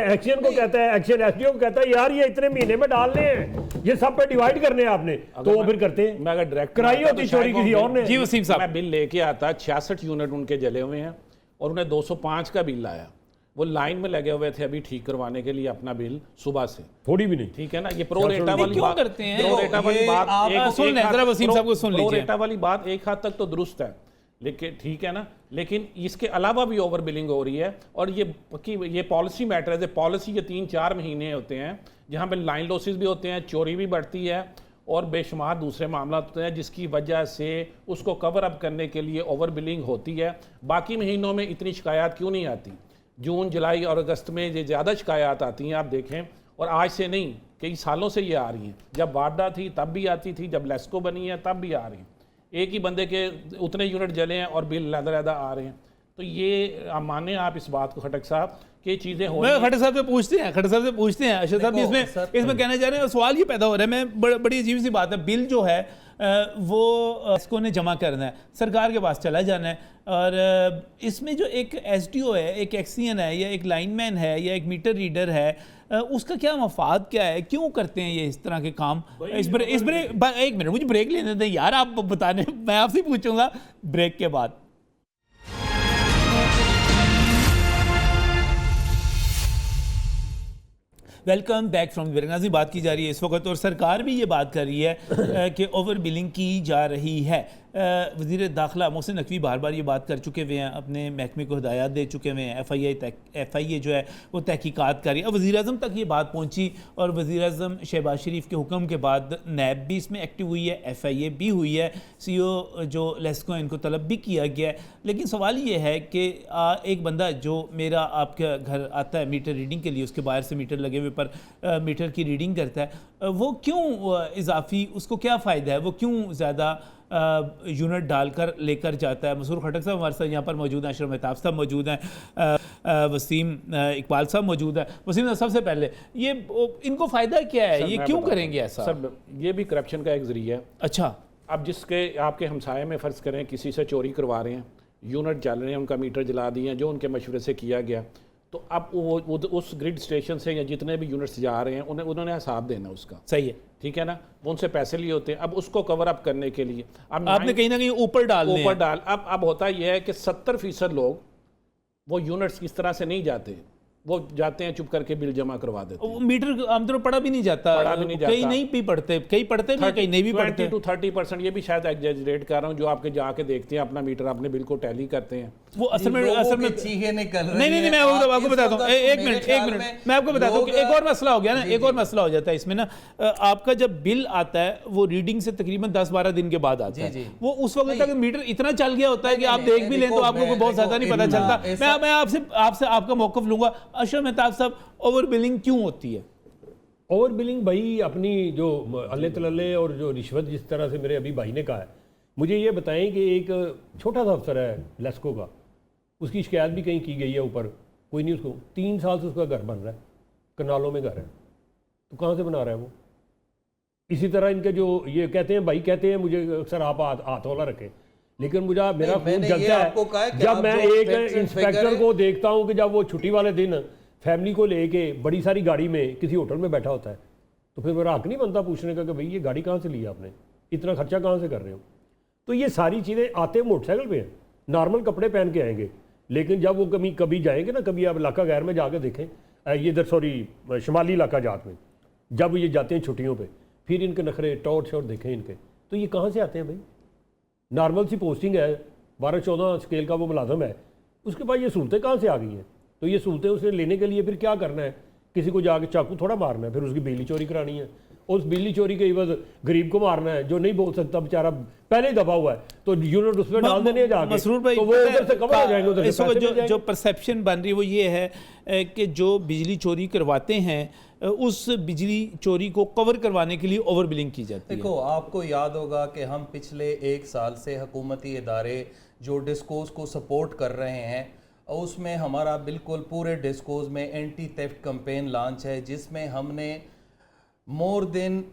एक्शन को कहता है, एक्शन एसडीओ को कहता है यार ये इतने महीने में डालने हैं, ये सब पे डिवाइड करने हैं आपने, तो वो फिर करते हैं।
मैं अगर डायरेक्ट
कराई होती चोरी किसी और ने।
जी वसीम साहब,
मैं बिल लेके आता 66 यूनिट उनके जले हुए हैं और उन्हें 205 का बिल आया। वो लाइन में लगे हुए थे अभी ठीक करवाने के लिए अपना बिल सुबह से,
थोड़ी भी नहीं।
ठीक है ना, ये प्रो रेटा वाली बात
करते हैं।
प्रो रेटा वाली बात
वसीम साहब को सुन लीजिए।
प्रो रेटा वाली बात एक हद तक तो दुरुस्त है, लेकिन ठीक है ना, लेकिन इसके अलावा भी ओवर बिलिंग हो रही है और ये पॉलिसी मैटर है। पॉलिसी के 3-4 महीने होते हैं जहाँ पे लाइन लॉसेस भी होते हैं, चोरी भी बढ़ती है और बेशुमार दूसरे मामला होते हैं जिसकी वजह से उसको कवर अप करने के लिए ओवर बिलिंग होती है। बाकी महीनों में इतनी शिकायत क्यों नहीं आती? जून, जुलाई और अगस्त में ये ज़्यादा शिकायत आती हैं, आप देखें, और आज से नहीं, कई सालों से ये आ रही हैं। जब वारदा थी तब भी आती थी, जब लेस्को बनी है तब भी आ रही हैं। एक ही बंदे के उतने यूनिट जले हैं और बिल लहदा आ रहे हैं। तो ये माने आप इस बात को खटक साहब कि चीज़ें हो रही हैं।
खटक साहब से पूछते हैं अशरफ साहब इसमें कहना चाह रहे हैं, सवाल ये पैदा हो रहा है, मैं बड़ी अजीब सी बात है, बिल जो है वो इसको ने जमा करना है, सरकार के पास चला जाना है और इसमें जो एक एसडीओ है, एक एक्सीएन है या एक लाइनमैन है या एक मीटर रीडर है, उसका क्या मफाद क्या है? क्यों करते हैं ये इस तरह के काम? एक मिनट मुझे ब्रेक लेने दें यार, आप बताने, मैं आपसे पूछूंगा ब्रेक के बाद। वेलकम बैक फ्रॉम बेरंगाजी। बात की जा रही है इस वक्त और सरकार भी ये बात कर रही है कि ओवर बिलिंग की जा रही है। वज़ीर दाखिला मोहसिन नकवी बार बार ये बात कर चुके हुए हैं, अपने महकमे को हिदायत दे चुके हुए हैं, FIA जो है वो तहकीकात कर रही है। अब वज़ीर आज़म तक ये बात पहुंची और वज़ीर आज़म शहबाज शरीफ के हुक्म के बाद नैब भी इसमें एक्टिव हुई है, FIA भी हुई है, CO जो लेस्को इनको तलब भी किया गया है। लेकिन सवाल ये है कि एक बंदा जो मेरा आपके घर आता है मीटर रीडिंग के लिए, उसके बाहर से मीटर लगे हुए पर मीटर की रीडिंग करता है, वो क्यों इजाफी, उसको क्या फ़ायदा है, वो क्यों ज़्यादा यूनिट डालकर लेकर जाता है। मसूर खटक साहब हमारे साथ यहाँ पर मौजूद हैं, अशरफ मेहताब साहब मौजूद हैं, वसीम इकबाल साहब मौजूद है। वसीम साहब, सबसे पहले ये इनको फ़ायदा क्या है, ये क्यों करेंगे ऐसा?
सर ये भी करप्शन का एक जरिया है।
अच्छा,
अब जिसके आपके हमसाये में फ़र्ज़ करें किसी से चोरी करवा रहे हैं, यूनिट जल रहे हैं, उनका मीटर जला दिए हैं जो उनके मशवरे से किया गया, तो अब वो उस ग्रिड स्टेशन से या जितने भी यूनिट्स जा रहे हैं उन्होंने हिसाब देना उसका।
सही है,
ठीक है ना, वो उनसे पैसे लिए होते हैं। अब उसको कवर अप करने के लिए अब
आपने कहीं ना कहीं ऊपर डाल
अब होता यह है कि 70% लोग वो यूनिट्स इस तरह से नहीं जाते, वो जाते हैं चुप करके बिल जमा करवा देते हैं।
मीटर आमतौर पढ़ा भी नहीं जाता, कहीं नहीं भी पढ़ते, कई पढ़ते भी, कहीं नहीं भी पढ़ते।
20 to 30% ये भी शायद एग्जैजरेट कर रहा हूँ, जो आपके जाके देखते हैं अपना मीटर, अपने बिल को टैली करते हैं।
वो असल में
चीखे निकल रही
नहीं, मैं आपको बताता हूँ, एक मिनट मैं आपको बताता हूँ कि एक और मसला हो गया ना, एक और मसला हो जाता है इसमें ना, आपका जब बिल आता है वो रीडिंग से तकरीबन 10-12 दिन के बाद आता है, वो उस वक्त तक मीटर इतना चल गया होता है कि आप देख भी लें तो आपको कोई बहुत ज्यादा नहीं पता चलता। मैं आपसे आपका मौकफ लूंगा। अशरफ मेहताब साहब, ओवर बिलिंग क्यों होती है?
ओवर बिलिंग भाई अपनी जो अल्ले तल्ले और जो रिश्वत जिस तरह से मेरे अभी भाई ने कहा है, मुझे ये बताएं कि एक छोटा सा अफसर है लेस्को का, उसकी शिकायत भी कहीं की गई है ऊपर, कोई नहीं, उसको 3 साल से उसका घर बन रहा है, कनालों में घर है, तो कहाँ से बना रहा है वो? इसी तरह इनके जो ये कहते हैं, भाई कहते हैं मुझे अक्सर आप हाथ वाला रखें, लेकिन मुझे मेरा खून जलता है जब मैं एक इंस्पेक्टर को देखता हूँ कि जब वो छुट्टी वाले दिन फैमिली को लेके बड़ी सारी गाड़ी में किसी होटल में बैठा होता है, तो फिर मेरा हक नहीं बनता पूछने का कि भाई ये गाड़ी कहाँ से ली आपने, इतना खर्चा कहाँ से कर रहे हो? तो ये सारी चीज़ें आते मोटरसाइकिल पे हैं, नॉर्मल कपड़े पहन के आएंगे, लेकिन जब वो कभी जाएंगे ना, कभी आप इलाका गैर में जाके देखें, ये इधर सॉरी शुमाली इलाका जात में जब ये जाते हैं छुट्टियों पे, फिर इनके नखरे टॉर्च शॉट देखें इनके, तो ये कहाँ से आते हैं भाई? नॉर्मल सी पोस्टिंग है, 12-14 स्केल का वो मुलाजम है, उसके बाद ये सहूलतें कहाँ से आ गई हैं? तो ये सहूलतें उसने लेने के लिए फिर क्या करना है? किसी को जाके चाकू थोड़ा मारना है, फिर उसकी बिजली चोरी करानी है, उस बिजली चोरी के एवज गरीब को मारना है जो नहीं बोल सकता बेचारा, पहले ही दबा हुआ है, तो यूनिट उसमें डाल देने जाके,
मसरूर भाई,
तो वो उधर से कवर हो जाएंगे, उधर से पैसे मिल जाएंगे।
जो परसेप्शन बन रही है वो ये है कि जो बिजली चोरी करवाते हैं उस बिजली चोरी को कवर करवाने के लिए ओवर बिलिंग की जाती है।
देखो, आपको याद होगा कि हम पिछले 1 साल से हुकूमती इदारे जो डिस्कोज को सपोर्ट कर रहे हैं, उसमें हमारा बिल्कुल पूरे डिस्कोज में एंटी थेफ्ट कैंपेन लॉन्च है, जिसमें हमने मोर देन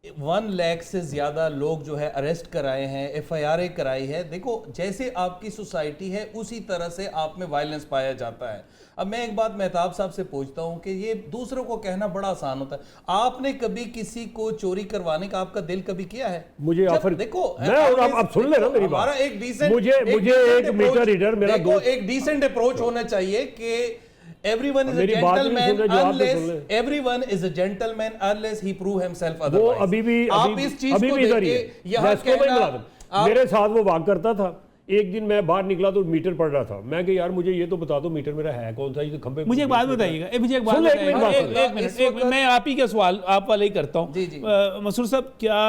1 लाख से ज़्यादा लोग जो है अरेस्ट कराए हैं, FIR कराई है। देखो, जैसे आपकी सोसाइटी है उसी तरह से आप में वायलेंस पाया जाता है। अब मैं एक बात मेहताब साहब से पूछता हूं कि ये दूसरों को कहना बड़ा आसान होता है, आपने कभी किसी को चोरी करवाने का आपका दिल कभी किया है?
मुझे ऑफर
देखो,
अब सुन लेना मेरी बात,
हमारा एक डिसेंट
मुझे एक मीटर रीडर मेरा दोस्त,
एक डिसेंट अप्रोच होना चाहिए कि everyone is a gentleman unless everyone is a gentleman unless he prove himself otherwise।
वो अभी भी
आप इस चीज को देखिए, यहाँ कहना
मेरे साथ वो वाक करता था, एक दिन मैं बाहर निकला तो मीटर पड़ रहा था, मैं कि यार मुझे ये तो बता दो मीटर मेरा है कौन सा, ये खंबे।
मुझे एक बात बताइएगा, एक मिनट मैं आप ही का सवाल आप वाले ही करता हूँ। मसूर साहब, क्या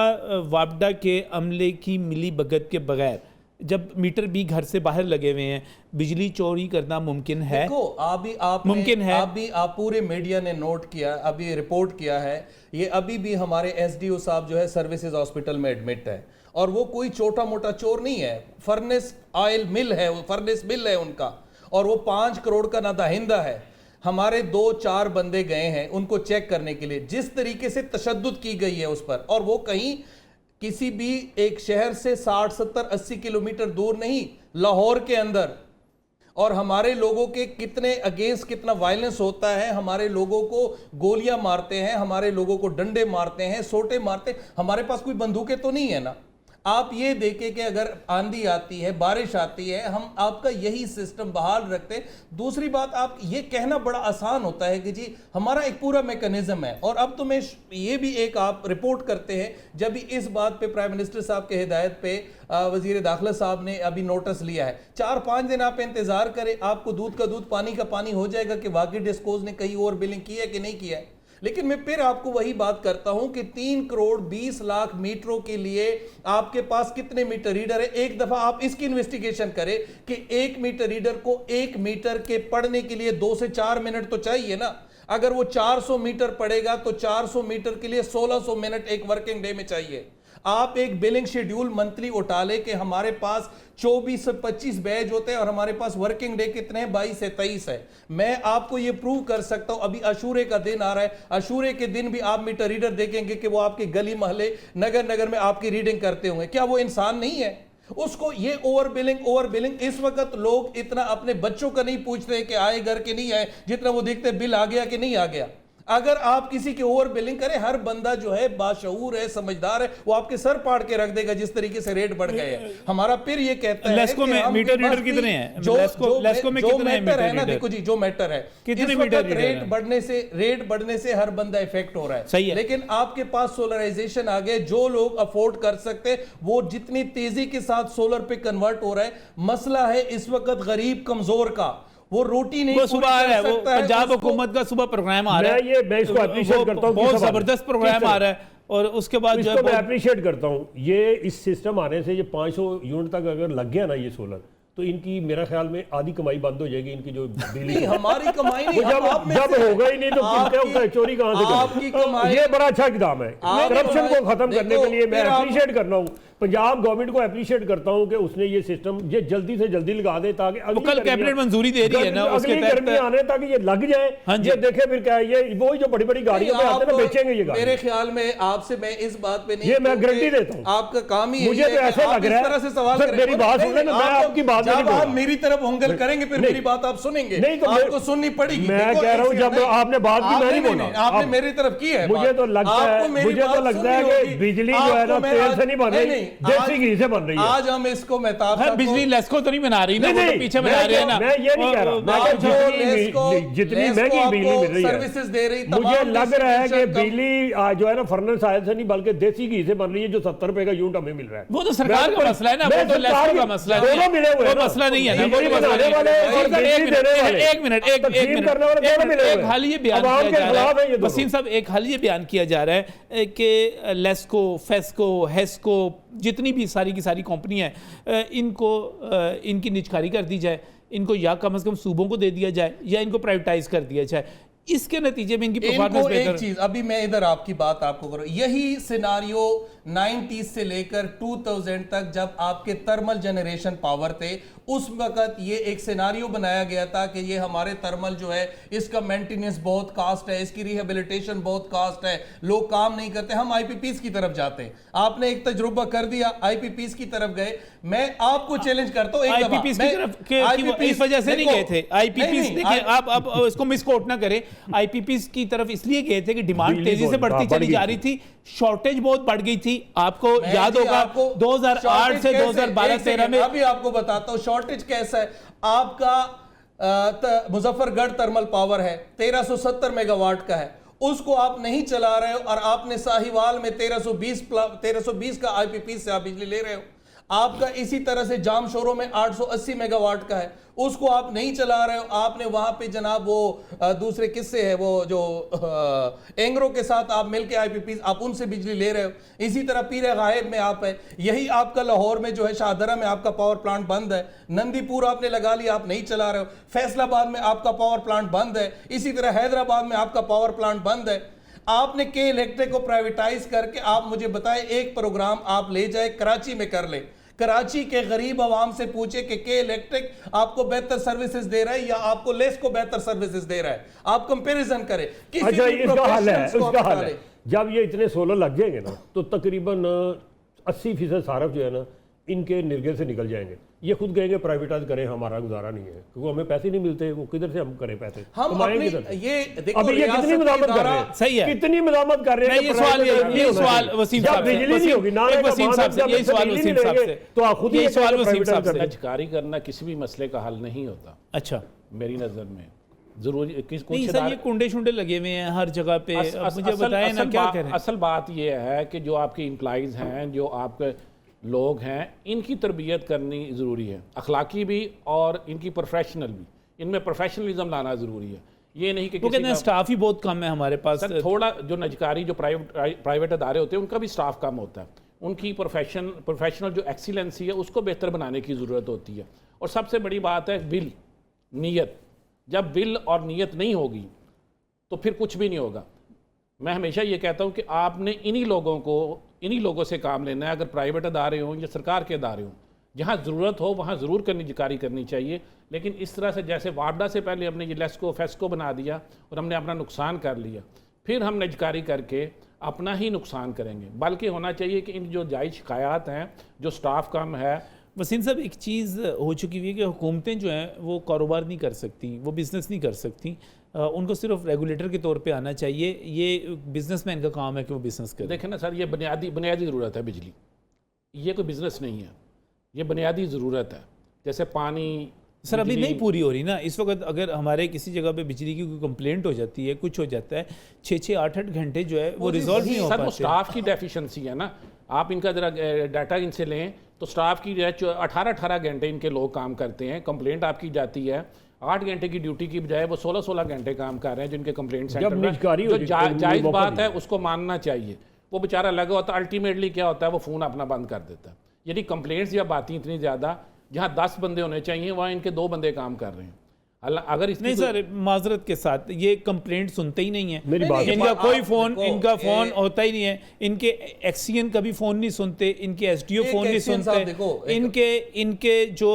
वापडा के अमले की मिली भगत के बगैर जब मीटर भी घर से बाहर लगे हुए हैं बिजली चोरी करना मुमकिन है?
देखो,
मुमकिन है,
आप पूरे मीडिया ने नोट किया, अभी रिपोर्ट किया है, ये अभी भी हमारे SDO साहब जो है सर्विसेज हॉस्पिटल में एडमिट है, और वो कोई छोटा मोटा चोर नहीं है, फर्नेस ऑयल मिल है, फर्नेस मिल है उनका, और वो 5 करोड़ का नादाहिंदा है। हमारे 2-4 बंदे गए हैं उनको चेक करने के लिए, जिस तरीके से तशद्दुद की गई है उस पर, और वो कहीं किसी भी एक शहर से 60, 70, 80 किलोमीटर दूर नहीं, लाहौर के अंदर। और हमारे लोगों के कितने अगेंस्ट कितना वायलेंस होता है, हमारे लोगों को गोलियां मारते हैं, हमारे लोगों को डंडे मारते हैं, सोटे मारते हैं, हमारे पास कोई बंदूकें तो नहीं है ना। आप ये देखें कि अगर आंधी आती है, बारिश आती है, हम आपका यही सिस्टम बहाल रखते हैं। दूसरी बात, आप ये कहना बड़ा आसान होता है कि जी हमारा एक पूरा मैकेनिज्म है, और अब तो मैं ये भी एक आप रिपोर्ट करते हैं, जब भी इस बात पे प्राइम मिनिस्टर साहब के हिदायत पे वजीर दाखिला साहब ने अभी नोटिस लिया है, 4-5 दिन आप इंतजार करें, आपको दूध का दूध पानी का पानी हो जाएगा कि वाकई डिस्कोज ने कहीं और बिलिंग की है कि नहीं किया है। लेकिन मैं फिर आपको वही बात करता हूं कि 3 करोड़ 20 लाख मीटरों के लिए आपके पास कितने मीटर रीडर है? एक दफा आप इसकी इन्वेस्टिगेशन करें कि 1 मीटर रीडर को 1 मीटर के पढ़ने के लिए 2 से 4 मिनट तो चाहिए ना। अगर वो 400 मीटर पड़ेगा तो 400 मीटर के लिए 1600 मिनट एक वर्किंग डे में चाहिए। आप एक बिलिंग शेड्यूल मंथली उठा ले कि हमारे पास 24 से 25 बैच होते हैं और हमारे पास वर्किंग डे कितने हैं, 22 से 23 है। मैं आपको ये प्रूव कर सकता हूं, अभी अशूरे का दिन आ रहा है, अशूरे के दिन भी आप मीटर रीडर देखेंगे कि वो आपके गली मोहल्ले नगर नगर में आपकी रीडिंग करते होंगे। क्या वो इंसान नहीं है? उसको ये ओवर बिलिंग इस वक्त लोग इतना अपने बच्चों का नहीं पूछते कि आए घर के नहीं आए, जितना वो देखते बिल आ गया कि नहीं आ गया। अगर आप किसी की ओवर बिलिंग करें, हर बंदा जो है बाशऊर है, समझदार है, वो आपके सर पाड़ के रख देगा जिस तरीके से रेट बढ़ गए हैं। हमारा फिर ये कहता है
लेस्को में मीटर रीडर कितने हैं? लेस्को में कितने हैं
मैटर है ना, देखो जी, जो मैटर है
कितने मीटर
रेट बढ़ने से हर बंदा इफेक्ट हो रहा है।
सही है।
लेकिन आपके पास सोलराइजेशन आ गए, जो लोग अफोर्ड कर सकते हैं वो जितनी तेजी के साथ सोलर पे कन्वर्ट हो रहा है। मसला है इस वक्त गरीब कमजोर का, वो रोटी नहीं
वो सुबह आ रहा है, वो पंजाब हुकूमत का सुबह प्रोग्राम आ रहा है,
मैं इसको अप्रिशिएट करता हूँ,
बहुत जबरदस्त प्रोग्राम आ रहा है। और उसके बाद जो
इसको मैं अप्रिशिएट करता हूँ। ये इस सिस्टम आने से ये 500 यूनिट तक अगर लग गया ना ये सोलर, तो इनकी मेरा ख्याल में आधी कमाई बंद हो जाएगी इनकी जो बिजली
नहीं, हमारी कमाई नहीं,
जब होगा ही नहीं तो किसका चोरी कहां से
आपकी कमाई।
ये बड़ा अच्छा इकदाम है करप्शन को खत्म करने के लिए। मैं अप्रिशिएट करना हूँ पंजाब गवर्नमेंट को, अप्रिशिएट करता हूँ कि उसने ये सिस्टम ये जल्दी से जल्दी लगा दे ताकि
कल कैबिनेट मंजूरी दे रही है ना,
अगली गर्मी आने तक ये लग जाए। ये देखे फिर क्या ये वही जो बड़ी बड़ी गाड़ियों में आते हैं बेचेंगे ये गाड़ी।
मेरे ख्याल में आपसे मैं इस बात पे नहीं,
ये मैं गारंटी देता हूँ,
आपका काम ही
मुझे तो ऐसे लग रहा है।
से सवाल करें,
मेरी बात सुन लेना, मैं आपकी बात नहीं
आप मेरी तरफ होंगल करेंगे फिर मेरी बात आप सुनेंगे,
नहीं तो
आपको सुननी पड़ेगी।
मैं कह रहा हूँ जब आपने बात की मैं नहीं बोला,
आपने मेरी तरफ की है।
मुझे तो लगता है कि बिजली जो है ना तेल से नहीं बन रही, देसी घी से बन रही है।
आज हम इसको मेहताब
बिजली लेस्को तो नहीं बना रही ना, वो तो पीछे बना रही है ना।
मैं ये नहीं कह रहा, मैं जितनी महंगी बिजली मिल रही है
सर्विसेज दे रही,
मुझे लग रहा है कि बिजली जो है ना फर्नेस ऑयल से नहीं बल्कि देसी घी से बन रही है, जो 70 रुपए का यूनिट हमें मिल रहा है।
वो तो सरकार का मसला है ना, वो तो लेस्को का मसला है,
दोनों मिले हुए हैं,
वो मसला नहीं है ना।
बिजली बनाने वाले और बिजली देने वाले,
एक मिनट एक हाल ये बयान किया जा रहा है वसीम साहब, एक हाल ये बयान किया जा रहा है कि लेस्को, फेस्को, हेस्को, जितनी भी सारी की सारी कंपनी है इनको इनकी निजकारी कर दी जाए, इनको या कम से कम सूबों को दे दिया जाए या इनको प्राइवेटाइज कर दिया जाए। इसके नतीजे में इनकी परफॉर्मेंस बेहतर।
एक चीज अभी मैं इधर आपकी बात आपको करूं, यही सिनारियो 90s से लेकर 2000 तक जब आपके थर्मल जनरेशन पावर थे, उस वक्त ये एक सिनारियो बनाया गया था कि ये हमारे थर्मल जो है इसका मेंटेनेंस बहुत कास्ट है, इसकी रिहेबिलिटेशन बहुत कास्ट है, लोग काम नहीं करते, हम आईपीपीस की तरफ जाते हैं। आपने एक तजुर्बा कर दिया, आईपीपीस की तरफ गए। मैं आपको चैलेंज करता हूं,
आईपीपीस की तरफ इस वजह से नहीं गए थे। आईपीपीस देखिए, आप इसको मिसकोट ना करें, आईपीपीस की तरफ इसलिए गए थे कि डिमांड तेजी से बढ़ती चली जा रही थी, शॉर्टेज बहुत बढ़ गई थी। आपको याद होगा 2008 से 2012-13 में।
अभी आपको बताता हूं शॉर्टेज कैसा है। आपका मुजफ्फरगढ़ थर्मल पावर है 1370 मेगावाट का है, उसको आप नहीं चला रहे हो और आपने साहिवाल में 1320 का आईपीपी से आप बिजली ले रहे हो। आपका इसी तरह से जाम शोरों में 880 मेगावाट का है, उसको आप नहीं चला रहे हो। आपने वहां पे जनाब वो दूसरे किस्से है, वो जो एंग्रो के साथ आप मिलके आईपीपी आप उनसे बिजली ले रहे हो। इसी तरह पीर गायब में आप है, यही आपका लाहौर में जो है शाहदरा में आपका पावर प्लांट बंद है, नंदीपुर आपने लगा लिया, आप नहीं चला रहे हो। फैसलाबाद में आपका पावर प्लांट बंद है, इसी तरह हैदराबाद में आपका पावर प्लांट बंद है। आपने के इलेक्ट्रिक को प्राइवेटाइज करके आप मुझे बताएं, एक प्रोग्राम आप ले जाए कराची में कर ले, कराची के गरीब आवाम से पूछे कि के इलेक्ट्रिक आपको बेहतर सर्विसेज दे रहा है या आपको लेस को बेहतर सर्विसेज दे रहा है, आप कंपैरिजन करें।
अच्छा, इसका हल है जब ये इतने सोलर लग जाएंगे ना तो तकरीबन 80% सारफ जो है ना इनके निर्गे से निकल जाएंगे। ये खुद कहेंगे प्राइवेटाइज करें, हमारा गुजारा नहीं है क्योंकि हमें पैसे नहीं मिलते, वो किधर से हम करें पैसे,
हम
कमाएंगे
ये देखो
अभी ये कितनी मजामत कर रहे हैं,
सही है,
कितनी मजामत कर रहे हैं।
ये सवाल वसीम साहब से,
बिजली नहीं होगी ना,
वसीम साहब से ये सवाल वसीम साहब से,
तो आप खुद
ये सवाल वसीम साहब से।
निजकारी करना किसी भी मसले का हल नहीं होता
अच्छा,
मेरी नजर में। जरूरी
नहीं सर, ये कुंडे शुंडे लगे हुए हैं हर जगह पे, मुझे बताएं ना क्या करें।
असल बात ये है कि जो आपके एम्प्लॉइज हैं, जो आपके लोग हैं, इनकी तरबियत करनी ज़रूरी है, अखलाकी भी और इनकी प्रोफेशनल भी। इनमें प्रोफेशनलिज्म लाना ज़रूरी है। ये नहीं कि
कहते हैं स्टाफ ही बहुत कम है हमारे पास।
सर थोड़ा जो नजकारी जो प्राइवेट अदारे होते हैं उनका भी स्टाफ कम होता है, उनकी प्रोफेशनल जो एक्सीलेंसी है उसको बेहतर बनाने की ज़रूरत होती है। और सबसे बड़ी बात है विल, नीयत। जब विल और नीयत नहीं होगी तो फिर कुछ भी नहीं होगा। मैं हमेशा ये कहता हूँ कि आपने इन्हीं लोगों को इन्हीं लोगों से काम लेना है, अगर प्राइवेट अदारे हों या सरकार के अदारे हों, जहाँ ज़रूरत हो वहाँ ज़रूर जारी करनी चाहिए। लेकिन इस तरह से जैसे वापडा से पहले हमने ये लेस्को फेस्को बना दिया और हमने अपना नुकसान कर लिया, फिर हम निजकारी करके अपना ही नुकसान करेंगे। बल्कि होना चाहिए कि इन जो जायज़ शिकायत हैं, जो स्टाफ कम है।
वसीम साहब, एक चीज़ हो चुकी हुई है कि हुकूमतें जो हैं वो कारोबार नहीं कर सकती, वो बिज़नेस नहीं कर सकती, उनको सिर्फ रेगुलेटर के तौर पे आना चाहिए। ये बिजनेसमैन का काम है कि वो बिज़नेस करे।
देखें ना सर, ये बुनियादी ज़रूरत है बिजली, ये कोई बिज़नेस नहीं है, ये बुनियादी ज़रूरत है। जैसे पानी
सर अभी नहीं पूरी हो रही ना इस वक्त। अगर हमारे किसी जगह पे बिजली की कोई कंप्लेंट हो जाती है, कुछ हो जाता है, 6-6, 8-8 घंटे जो है वो रिजॉल्व नहीं हो
सर,
पाते।
वो स्टाफ की डेफिशिएंसी है ना। आप इनका ज़रा डाटा इनसे लें तो स्टाफ की 18-18 घंटे इनके लोग काम करते हैं। कंप्लेंट आपकी जाती है 8 घंटे की ड्यूटी की बजाय वो 16-16 घंटे काम कर रहे हैं जिनके कंप्लेंट सेंटर में। जो जायज़ बात है उसको मानना चाहिए। वो बेचारा लगा होता है, अल्टीमेटली क्या होता है, वो फ़ोन अपना बंद कर देता है। यदि कंप्लेंट्स जब आती इतनी ज़्यादा, जहाँ 10 बंदे होने चाहिए वहाँ इनके 2 बंदे काम कर रहे हैं। अगर
नहीं सर, माजरत के साथ ये कंप्लेंट सुनते ही नहीं है।
मेरी बात
इनका कोई फोन, इनका फोन होता ही नहीं है। इनके एक्सीएन कभी फोन नहीं सुनते, इनके एसडीओ फोन नहीं सुनते, इनके जो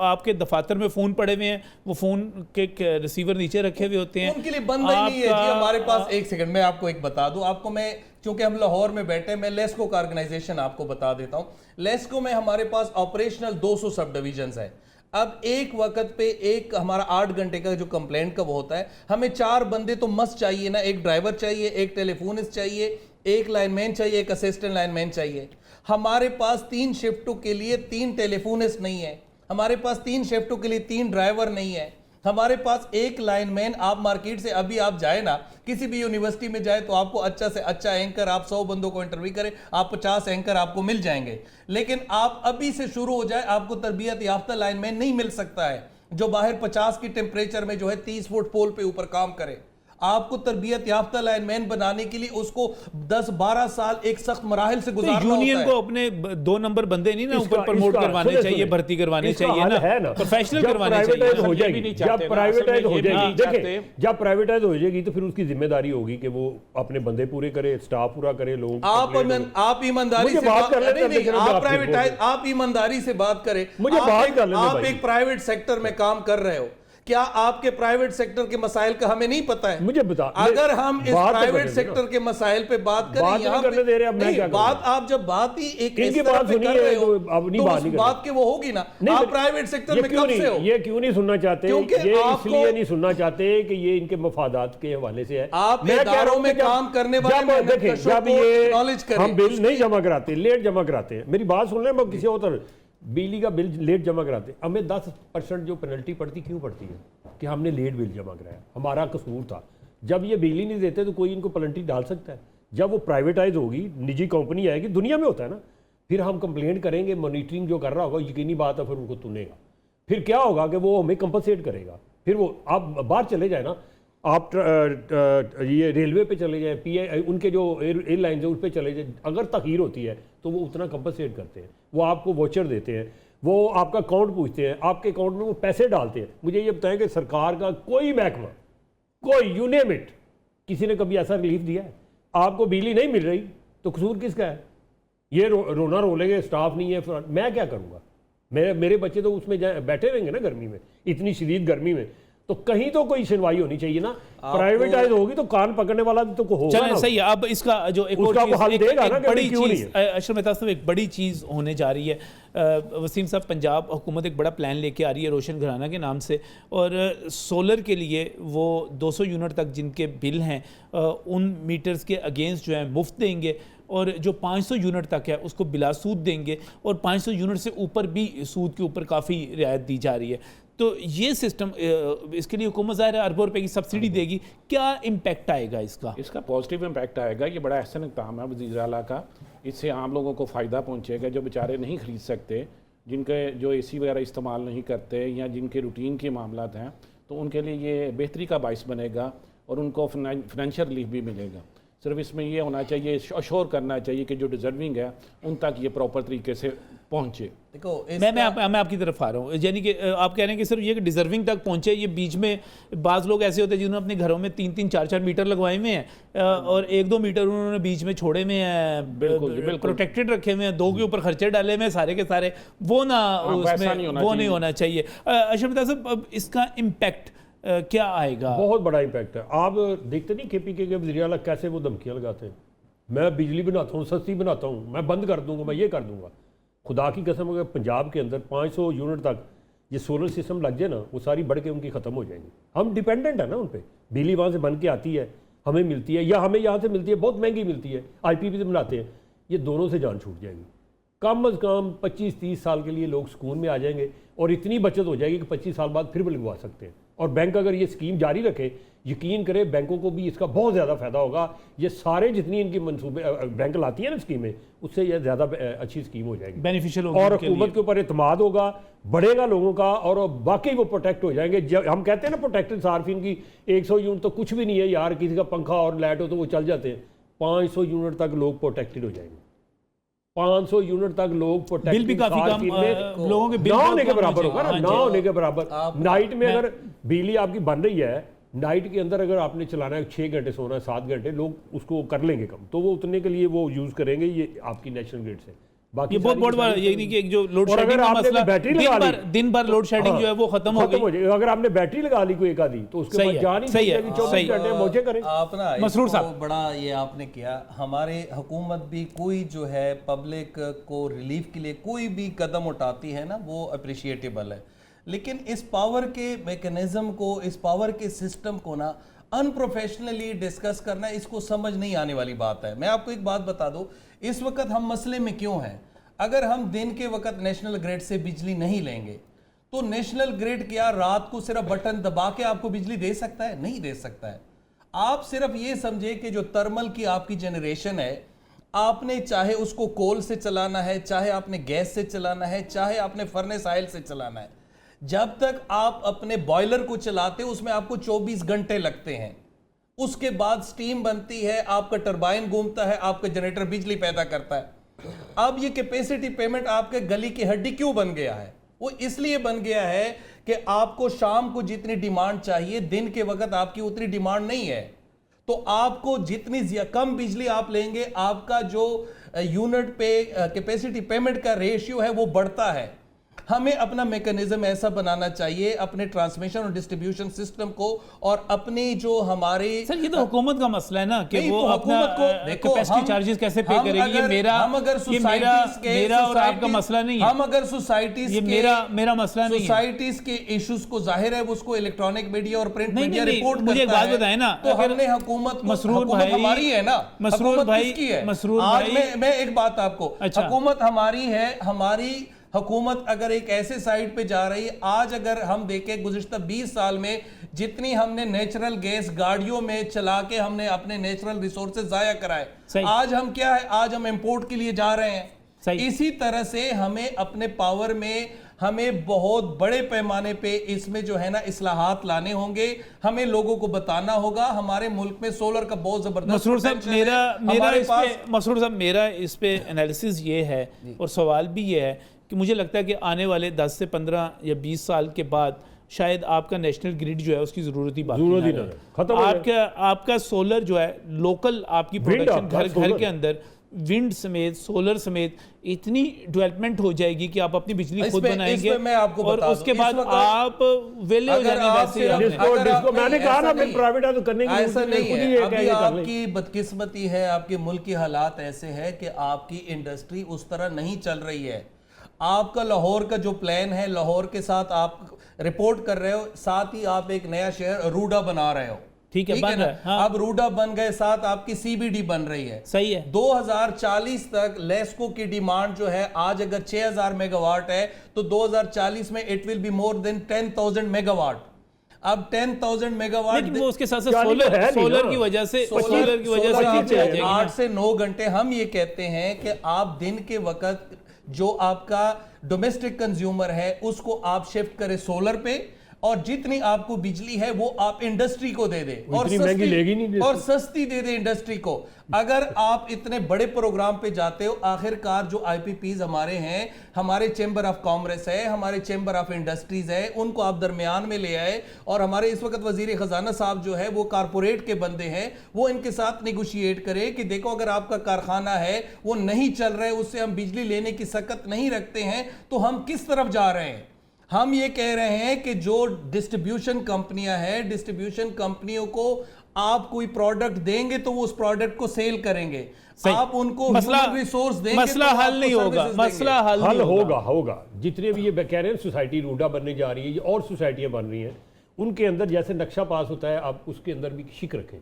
आपके दफातर में फोन पड़े हुए हैं वो फोन के रिसीवर नीचे रखे हुए होते हैं,
उनके लिए बंद ही नहीं है जी। हमारे पास एक सेकंड में आपको एक बता दूं, आपको मैं, क्योंकि हम लाहौर में बैठे, मैं लेस्को का ऑर्गेनाइजेशन आपको बता देता हूं। लेस्को में हमारे पास ऑपरेशनल 200 सब डिविजन है। अब एक वक्त पे एक हमारा 8 घंटे का जो कंप्लेंट का वो होता है, हमें 4 बंदे तो मस्त चाहिए ना। एक ड्राइवर चाहिए, एक टेलीफोनिस्ट चाहिए, एक लाइनमैन चाहिए, एक असिस्टेंट लाइनमैन चाहिए। हमारे पास 3 शिफ्टों के लिए 3 टेलीफोनिस्ट नहीं है, हमारे पास 3 शिफ्टों के लिए 3 ड्राइवर नहीं है, हमारे पास एक लाइनमैन। आप मार्केट से अभी आप जाए ना, किसी भी यूनिवर्सिटी में जाए तो आपको अच्छा से अच्छा एंकर, आप 100 बंदों को इंटरव्यू करें, आप 50 एंकर आपको मिल जाएंगे। लेकिन आप अभी से शुरू हो जाए, आपको तरबियत याफ्ता लाइनमैन नहीं मिल सकता है जो बाहर 50 की टेम्परेचर में जो है 30 फुट पोल पे ऊपर काम करे। आपको तरबियत याफ्ता लाइनमैन बनाने के लिए उसको 10-12 साल एक सख्त मराहिल से गुजारना होता है।
यूनियन को अपने 2 नंबर बंदे नहीं ना ऊपर प्रमोट करवाने चाहिए, भर्ती करवाने चाहिए ना, प्रोफेशनल करवाने चाहिए।
हो जाएगी, जब प्राइवेटाइज हो जाएगी, देखिए जब प्राइवेटाइज हो जाएगी तो फिर उसकी जिम्मेदारी होगी कि वो अपने बंदे पूरे करे, स्टाफ पूरा करे, लोग
आप ईमानदारी से बात कर रहे हैं। आप प्राइवेटाइज, आप ईमानदारी से बात करें।
मुझे बात कर लेने,
आप एक प्राइवेट सेक्टर में काम कर रहे हो, क्या आपके प्राइवेट सेक्टर के मसाइल का हमें नहीं पता है?
मुझे बता।
अगर हम इस प्राइवेट सेक्टर के मसाइल पे बात करें, यहाँ
करने दे रहे हैं, मैं क्या
बात, आप जब बात ही एक
इनकी बात सुनिए
कर रहे हो
तो
उस बात के वो होगी ना। आप प्राइवेट सेक्टर में कब से हो?
ये क्यों नहीं सुनना चाहते?
क्योंकि
ये इसलिए नहीं सुनना चाहते कि ये इनके मफादात के हवाले से है।
आप इदारों में काम करने वाले
देखें, जब ये
नॉलेज करें,
हम बिल नहीं जमा कराते, लेट जमा कराते हैं, मेरी बात सुन लें, मैं किसी और बिजली का बिल लेट जमा कराते, हमें 10% जो पेनल्टी पड़ती, क्यों पड़ती है? कि हमने लेट बिल जमा कराया, हमारा कसूर था। जब ये बिजली नहीं देते तो कोई इनको पेनल्टी डाल सकता है? जब वो प्राइवेटाइज होगी, निजी कंपनी आएगी, दुनिया में होता है ना, फिर हम कंप्लेंट करेंगे, मॉनिटरिंग जो कर रहा होगा यकीनी बात है फिर उनको चुनेगा। फिर क्या होगा कि वो हमें कंपनसेट करेगा। फिर वो आप बाहर चले जाए ना, आप ये रेलवे पे चले जाए, PI उनके जो एयरलाइंस है उस पर चले जाए, अगर तखीर होती है तो वो उतना कंपनसेट करते हैं, वो आपको वोचर देते हैं, वो आपका अकाउंट पूछते हैं, आपके अकाउंट में वो पैसे डालते हैं। मुझे ये बताएं कि सरकार का कोई महकमा, कोई यू नेम इट, किसी ने कभी ऐसा रिलीफ दिया है? आपको बिजली नहीं मिल रही तो कसूर किसका है? ये रोना रो लेंगे, स्टाफ नहीं है, मैं क्या करूँगा? मेरे बच्चे तो उसमें बैठे रहेंगे ना गर्मी में, इतनी शदीद गर्मी में, तो कहीं तो कोई सुनवाई होनी चाहिए ना। प्राइवेटाइज होगी तो कान पकड़ने वाला भी तो होगा ना।
सही है। अब इसका जो एक और बड़ी चीज, अशरफ मेहता साहब, एक बड़ी चीज होने जा रही है। वसीम साहब, पंजाब हुकूमत एक बड़ा प्लान लेके आ रही है रोशन घराना के नाम से, और सोलर के लिए वो 200 यूनिट तक जिनके बिल हैं उन मीटर्स के अगेंस्ट जो है मुफ्त देंगे, और जो 500 यूनिट तक है उसको बिला सूद देंगे, और 500 यूनिट से ऊपर भी सूद के ऊपर काफ़ी रियायत दी जा रही है। तो ये सिस्टम, इसके लिए हुकूमत ज़ाहिर है अरबों रुपए की सब्सिडी देगी, क्या इम्पैक्ट आएगा इसका?
इसका पॉजिटिव इम्पैक्ट आएगा। ये बड़ा अहसन इक़दाम है वज़ीर आला का, इससे आम लोगों को फ़ायदा पहुँचेगा जो बेचारे नहीं ख़रीद सकते, जिनके जो AC वगैरह इस्तेमाल नहीं करते या जिनके रूटीन के मामलात हैं, तो उनके लिए ये बेहतरी का बाइस बनेगा और उनको फाइनेंशियल रिलीफ भी मिलेगा। सिर्फ इसमें ये होना चाहिए, अश्योर करना चाहिए कि जो डिजर्विंग है उन तक ये प्रॉपर तरीके से पहुंचे।
देखो
मैं आपकी तरफ आ रहा हूँ, यानी कि आप कह रहे हैं कि सिर्फ ये कि डिजर्विंग तक पहुंचे, ये बीच में बाज़ लोग ऐसे होते हैं जिन्होंने अपने घरों में 3-3, 4-4 मीटर लगवाए हुए हैं और 1-2 मीटर उन्होंने बीच में छोड़े हुए हैं,
बिल्कुल।
प्रोटेक्टेड रखे हुए हैं, 2 के ऊपर खर्चे डाले हुए हैं सारे के सारे, वो ना
वैसा
उसमें
नहीं
वो नहीं होना चाहिए। अशरफ साहब, अब इसका इम्पैक्ट क्या आएगा?
बहुत बड़ा इम्पैक्ट है। आप देखते नहीं KPK के वज़ीर आला कैसे वो धमकियाँ लगाते हैं, मैं बिजली बनाता हूँ, सस्ती बनाता हूँ, मैं बंद कर दूंगा, मैं ये कर दूंगा। खुदा की कसम, अगर पंजाब के अंदर 500 यूनिट तक ये सोलर सिस्टम लग जाए ना, वो सारी बढ़ के उनकी ख़त्म हो जाएंगी। हम डिपेंडेंट है ना उन पर, बिजली वहाँ से बन के आती है, हमें मिलती है, या हमें यहाँ से मिलती है, बहुत महंगी मिलती है, IPP से बनाते हैं, ये दोनों से जान छूट जाएगी। कम अज़ कम 25-30 साल के लिए लोग सुकून में आ जाएंगे और इतनी बचत हो जाएगी कि 25 साल बाद फिर भी लगवा सकते हैं। और बैंक अगर ये स्कीम जारी रखे, यकीन करें बैंकों को भी इसका बहुत ज़्यादा फ़ायदा होगा। ये सारे जितनी इनकी मनसूबे बैंक लाती है ना स्कीमें, उससे ये ज़्यादा अच्छी स्कीम हो जाएगी,
बेनिफिशियल होगी
और
उनके
हुकूमत
लिए।
के ऊपर एतमाद होगा, बढ़ेगा लोगों का, और बाकी वो प्रोटेक्ट हो जाएंगे। जब हम कहते हैं ना प्रोटेक्टेड सार्फिन की 100 यूनिट तो कुछ भी नहीं है यार, किसी का पंखा और लाइट हो तो वो चल जाते हैं। 500 यूनिट तक लोग प्रोटेक्टेड हो जाएंगे, 500 यूनिट तक लोग प्रोटेक्टेड।
बिल भी काफी कम, लोगों के बिल
ना
बहुत
होने के
कम
बराबर
हो
होगा ना,
जाएगा।
ना
हाँ जी।
होने के बराबर। नाइट में अगर बिजली आपकी बन रही है, नाइट के अंदर अगर आपने चलाना है 6 घंटे सोना है, 7 घंटे, लोग उसको कर लेंगे कम, तो वो उतने के लिए वो यूज़ करेंगे ये आपकी नेशनल ग्रिड से। बाकी
ये बहुत
सारी की
बड़ा
सारी
ये नहीं कि एक जो लोड
और
शेडिंग
अगर
का
आपने
मसला,
बैटरी लगा ली,
दिन भर लोड शेडिंग जो है वो खत्म हो गई।
जाएगी। अगर आपने बैटरी लगा ली कोई एक आधी, तो उसके
सही
बाद
है,
जान ही
सही है,
24
सही है।
घंटे मौजे करें।
आप ना
मसरूर
इसको
साहब।
बड़ा ये आपने किया, हमारे हुकूमत भी कोई जो है पब्लिक को रिलीफ के लिए कोई भी कदम उठाती है ना, वो अप्रिशिएटेबल है। लेकिन इस पावर के मैकेनिज्म को, इस पावर के सिस्टम को ना अनप्रोफेशनली डिस्कस करना, इसको समझ नहीं आने वाली बात है। मैं आपको एक बात बता दूं, इस वक्त हम मसले में क्यों हैं। अगर हम दिन के वक्त नेशनल ग्रिड से बिजली नहीं लेंगे तो नेशनल ग्रिड क्या रात को सिर्फ बटन दबा के आपको बिजली दे सकता है? नहीं दे सकता है। आप सिर्फ ये समझे कि जो थर्मल की आपकी जनरेशन है, आपने चाहे उसको कोल से चलाना है, चाहे आपने गैस से चलाना है, चाहे आपने फर्नेस ऑयल से चलाना है, जब तक आप अपने बॉयलर को चलाते हो उसमें आपको 24 घंटे लगते हैं। उसके बाद स्टीम बनती है, आपका टरबाइन घूमता है, आपका जनरेटर बिजली पैदा करता है। अब ये कैपेसिटी पेमेंट आपके गली की हड्डी क्यों बन गया है? वो इसलिए बन गया है कि आपको शाम को जितनी डिमांड चाहिए, दिन के वक्त आपकी उतनी डिमांड नहीं है। तो आपको जितनी कम बिजली आप लेंगे, आपका जो यूनिट पे कैपेसिटी पेमेंट का रेशियो है वो बढ़ता है। हमें अपना मैकेनिज्म ऐसा बनाना चाहिए, अपने ट्रांसमिशन और डिस्ट्रीब्यूशन सिस्टम को, और अपनी जो हमारी
सर ये तो हुकूमत का मसला है ना कि
नहीं,
वो
तो
अपना
हुकूमत को देखो,
कैपेसिटी चार्जेस कैसे पे करेगी। ये मेरा और आपका मसला नहीं है।
हम अगर सोसाइटीज
ये मेरा मसला नहीं है।
सोसाइटीज के इश्यूज को जाहिर है उसको इलेक्ट्रॉनिक मीडिया और प्रिंट मीडिया रिपोर्ट
मुझे एक बात बताएं ना,
तो
अगर
हमने हुकूमत को,
मसरूर
हुकूमत
भाई,
हमारी है ना,
मसरूर
हुकूमत
भाई,
किसकी है?
मसरूर
आज
भाई,
मैं एक बात आपको,
अच्छा।
हुकूमत हमारी है। हमारी हुकूमत अगर एक ऐसे साइड पे जा रही है, आज अगर हम देखें गुज़िश्ता 20 साल में जितनी हमने नेचुरल गैस गाड़ियों में चला के हमने अपने नेचुरल रिसोर्सेज जाया कराए, आज हम क्या है, आज हम इंपोर्ट के लिए जा रहे हैं। इसी तरह से हमें अपने पावर में हमें बहुत बड़े पैमाने पे इसमें जो है ना इस्लाहात लाने होंगे। हमें लोगों को बताना होगा हमारे मुल्क में सोलर का बहुत जबरदस्त
मसरूर साहब मेरा इस पे एनालिसिस ये है और सवाल भी ये है कि मुझे लगता है कि आने वाले 10 से 15 या 20 साल के बाद शायद आपका नेशनल ग्रिड जो है उसकी ज़रूरत ही बाकी ना रहे। आपका सोलर जो है लोकल, आपकी प्रोडक्शन घर के अंदर विंड समेत, सोलर समेत इतनी डेवलपमेंट हो जाएगी कि आप अपनी बिजली खुद बनाएंगे।
मैं आपको
और उसके बाद आप वेले हो जाएंगे। वैसे
मैंने कहा ना प्राइवेट तो करने की
ऐसा नहीं है। अभी आपकी बदकिस्मती है, आपके मुल्क के हालात ऐसे है कि आपकी इंडस्ट्री उस तरह नहीं चल रही है। आपका लाहौर का जो प्लान है, लाहौर के साथ आप रिपोर्ट कर रहे हो, साथ ही आप एक नया शहर रूडा बना रहे हो।
ठीक है ना? हाँ।
अब रूडा बन गए, साथ आपकी CBD बन रही है।
सही है।
2040 तक लेस्को की डिमांड जो है, आज अगर 6000 मेगावाट है तो 2040 में it will be more than 10,000 megawatt. अब 10,000 मेगावाट,
लेकिन वो उसके साथ साथ सोलर की वजह से
8 से 9 घंटे। हम ये कहते हैं कि आप दिन के वक्त जो आपका डोमेस्टिक कंज्यूमर है उसको आप शिफ्ट करें सोलर पे, और जितनी आपको बिजली है वो आप इंडस्ट्री को दे दे और
इतनी महंगी लेगी नहीं
और सस्ती दे दे इंडस्ट्री को। अगर आप इतने बड़े प्रोग्राम पे जाते हो, आखिरकार जो आईपीपीज हमारे हैं, हमारे चेंबर ऑफ कॉमर्स है, हमारे चेंबर ऑफ इंडस्ट्रीज है, उनको आप दरमियान में ले आए और हमारे इस वक्त वजीर खजाना साहब जो है वो कारपोरेट के बंदे हैं, वो इनके साथ निगोशिएट करे कि देखो अगर आपका कारखाना है वो नहीं चल रहा है, उससे हम बिजली लेने की सकत नहीं रखते हैं, तो हम किस तरफ जा रहे हैं। हम ये कह रहे हैं कि जो डिस्ट्रीब्यूशन कंपनियां हैं, डिस्ट्रीब्यूशन कंपनियों को आप कोई प्रोडक्ट देंगे तो वो उस प्रोडक्ट को सेल करेंगे, आप उनको
मसला
रिसोर्स देंगे
मसला
तो
हल नहीं होगा, मसला हल नहीं
होगा। जितने भी ये कह रहे हैं सोसाइटी रूडा बनने जा रही है और सोसाइटियां बन रही हैं, उनके अंदर जैसे नक्शा पास होता है, आप उसके अंदर भी शिक रखें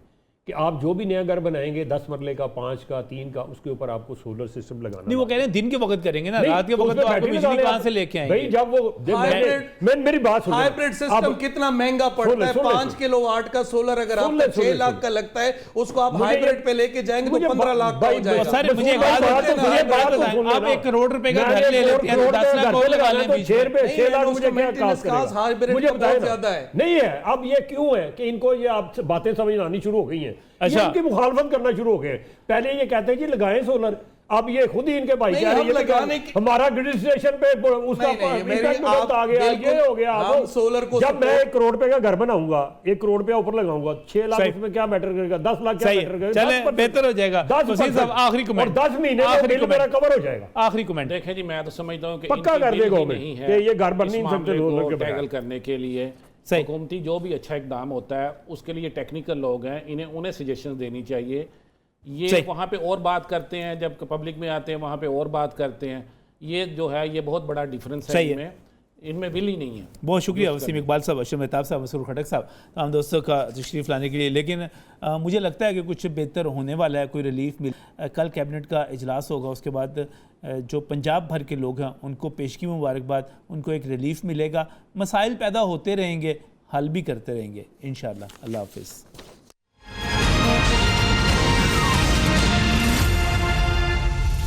कि आप जो भी नया घर बनाएंगे 10 मरले का, 5 का, 3 का, उसके ऊपर आपको सोलर सिस्टम लगाना।
नहीं, वो कह रहे हैं दिन के वक्त करेंगे ना, रात के वक्त तो आपको बिजली कहां से लेके आएंगे
भाई? जब वो मेरी बात सुनो,
हाइब्रिड सिस्टम कितना महंगा पड़ता है। 5 किलोवाट का सोलर अगर आपका 6 लाख का लगता है, उसको आप हाइब्रिड पे लेके जाएंगे तो 15 लाख का हो जाएगा।
सर मुझे एक बात बताएं, आप 1 करोड़ रुपए का घर ले लेते हैं, 10 लाख और लगा लें बीच में,
6 लाख मुझे क्या कास्ट
हाइब्रिड
मुझे
बहुत ज्यादा है।
नहीं है। अब ये क्यों है कि इनको ये आप बातें समझ आनी शुरू हो गई हैं,
अच्छा,
इनकी मुखालफत करना शुरू हो गए। पहले ये कहते हैं कि लगाएं सोलर, अब ये खुद ही इनके भाई कह रहे हैं हमारा ग्रिड स्टेशन पे उसका इफेक्ट आ गया, ये हो गया।
सोलर को
जब मैं 1 करोड़ रुपए का घर बनाऊंगा, 1 करोड़ रुपया ऊपर लगाऊंगा, 6 लाख उसमें क्या मैटर करेगा, 10 लाख क्या मैटर करेगा?
चले बेहतर हो जाएगा।
10%
आखिरी कमेंट,
10 महीने में बिल मेरा कवर हो जाएगा।
आखिरी कमेंट
देखें जी, मैं तो समझता हूँ कि
पक्का कर देगा कि ये घर बन नहीं सकते
टैकल करने के लिए। हुकूमती जो भी अच्छा इकदाम होता है उसके लिए टेक्निकल लोग हैं, उन्हें सजेशन देनी चाहिए। ये वहाँ पे और बात करते हैं, जब पब्लिक में आते हैं वहाँ पे और बात करते हैं। ये जो है ये बहुत बड़ा डिफरेंस है, इनमें बिल ही नहीं है।
बहुत शुक्रिया वसीम इकबाल साहब, अशरफ मेहताब साहब, मसरूर खटक साहब, तमाम दोस्तों का तशरीफ़ लाने के लिए। लेकिन मुझे लगता है कि कुछ बेहतर होने वाला है, कोई रिलीफ मिल। कल कैबिनेट का इजलास होगा, उसके बाद जो पंजाब भर के लोग हैं उनको पेशगी मुबारकबाद, उनको एक रिलीफ मिलेगा। मसाइल पैदा होते रहेंगे, हल भी करते रहेंगे इंशाअल्लाह। अल्लाह हाफिज़।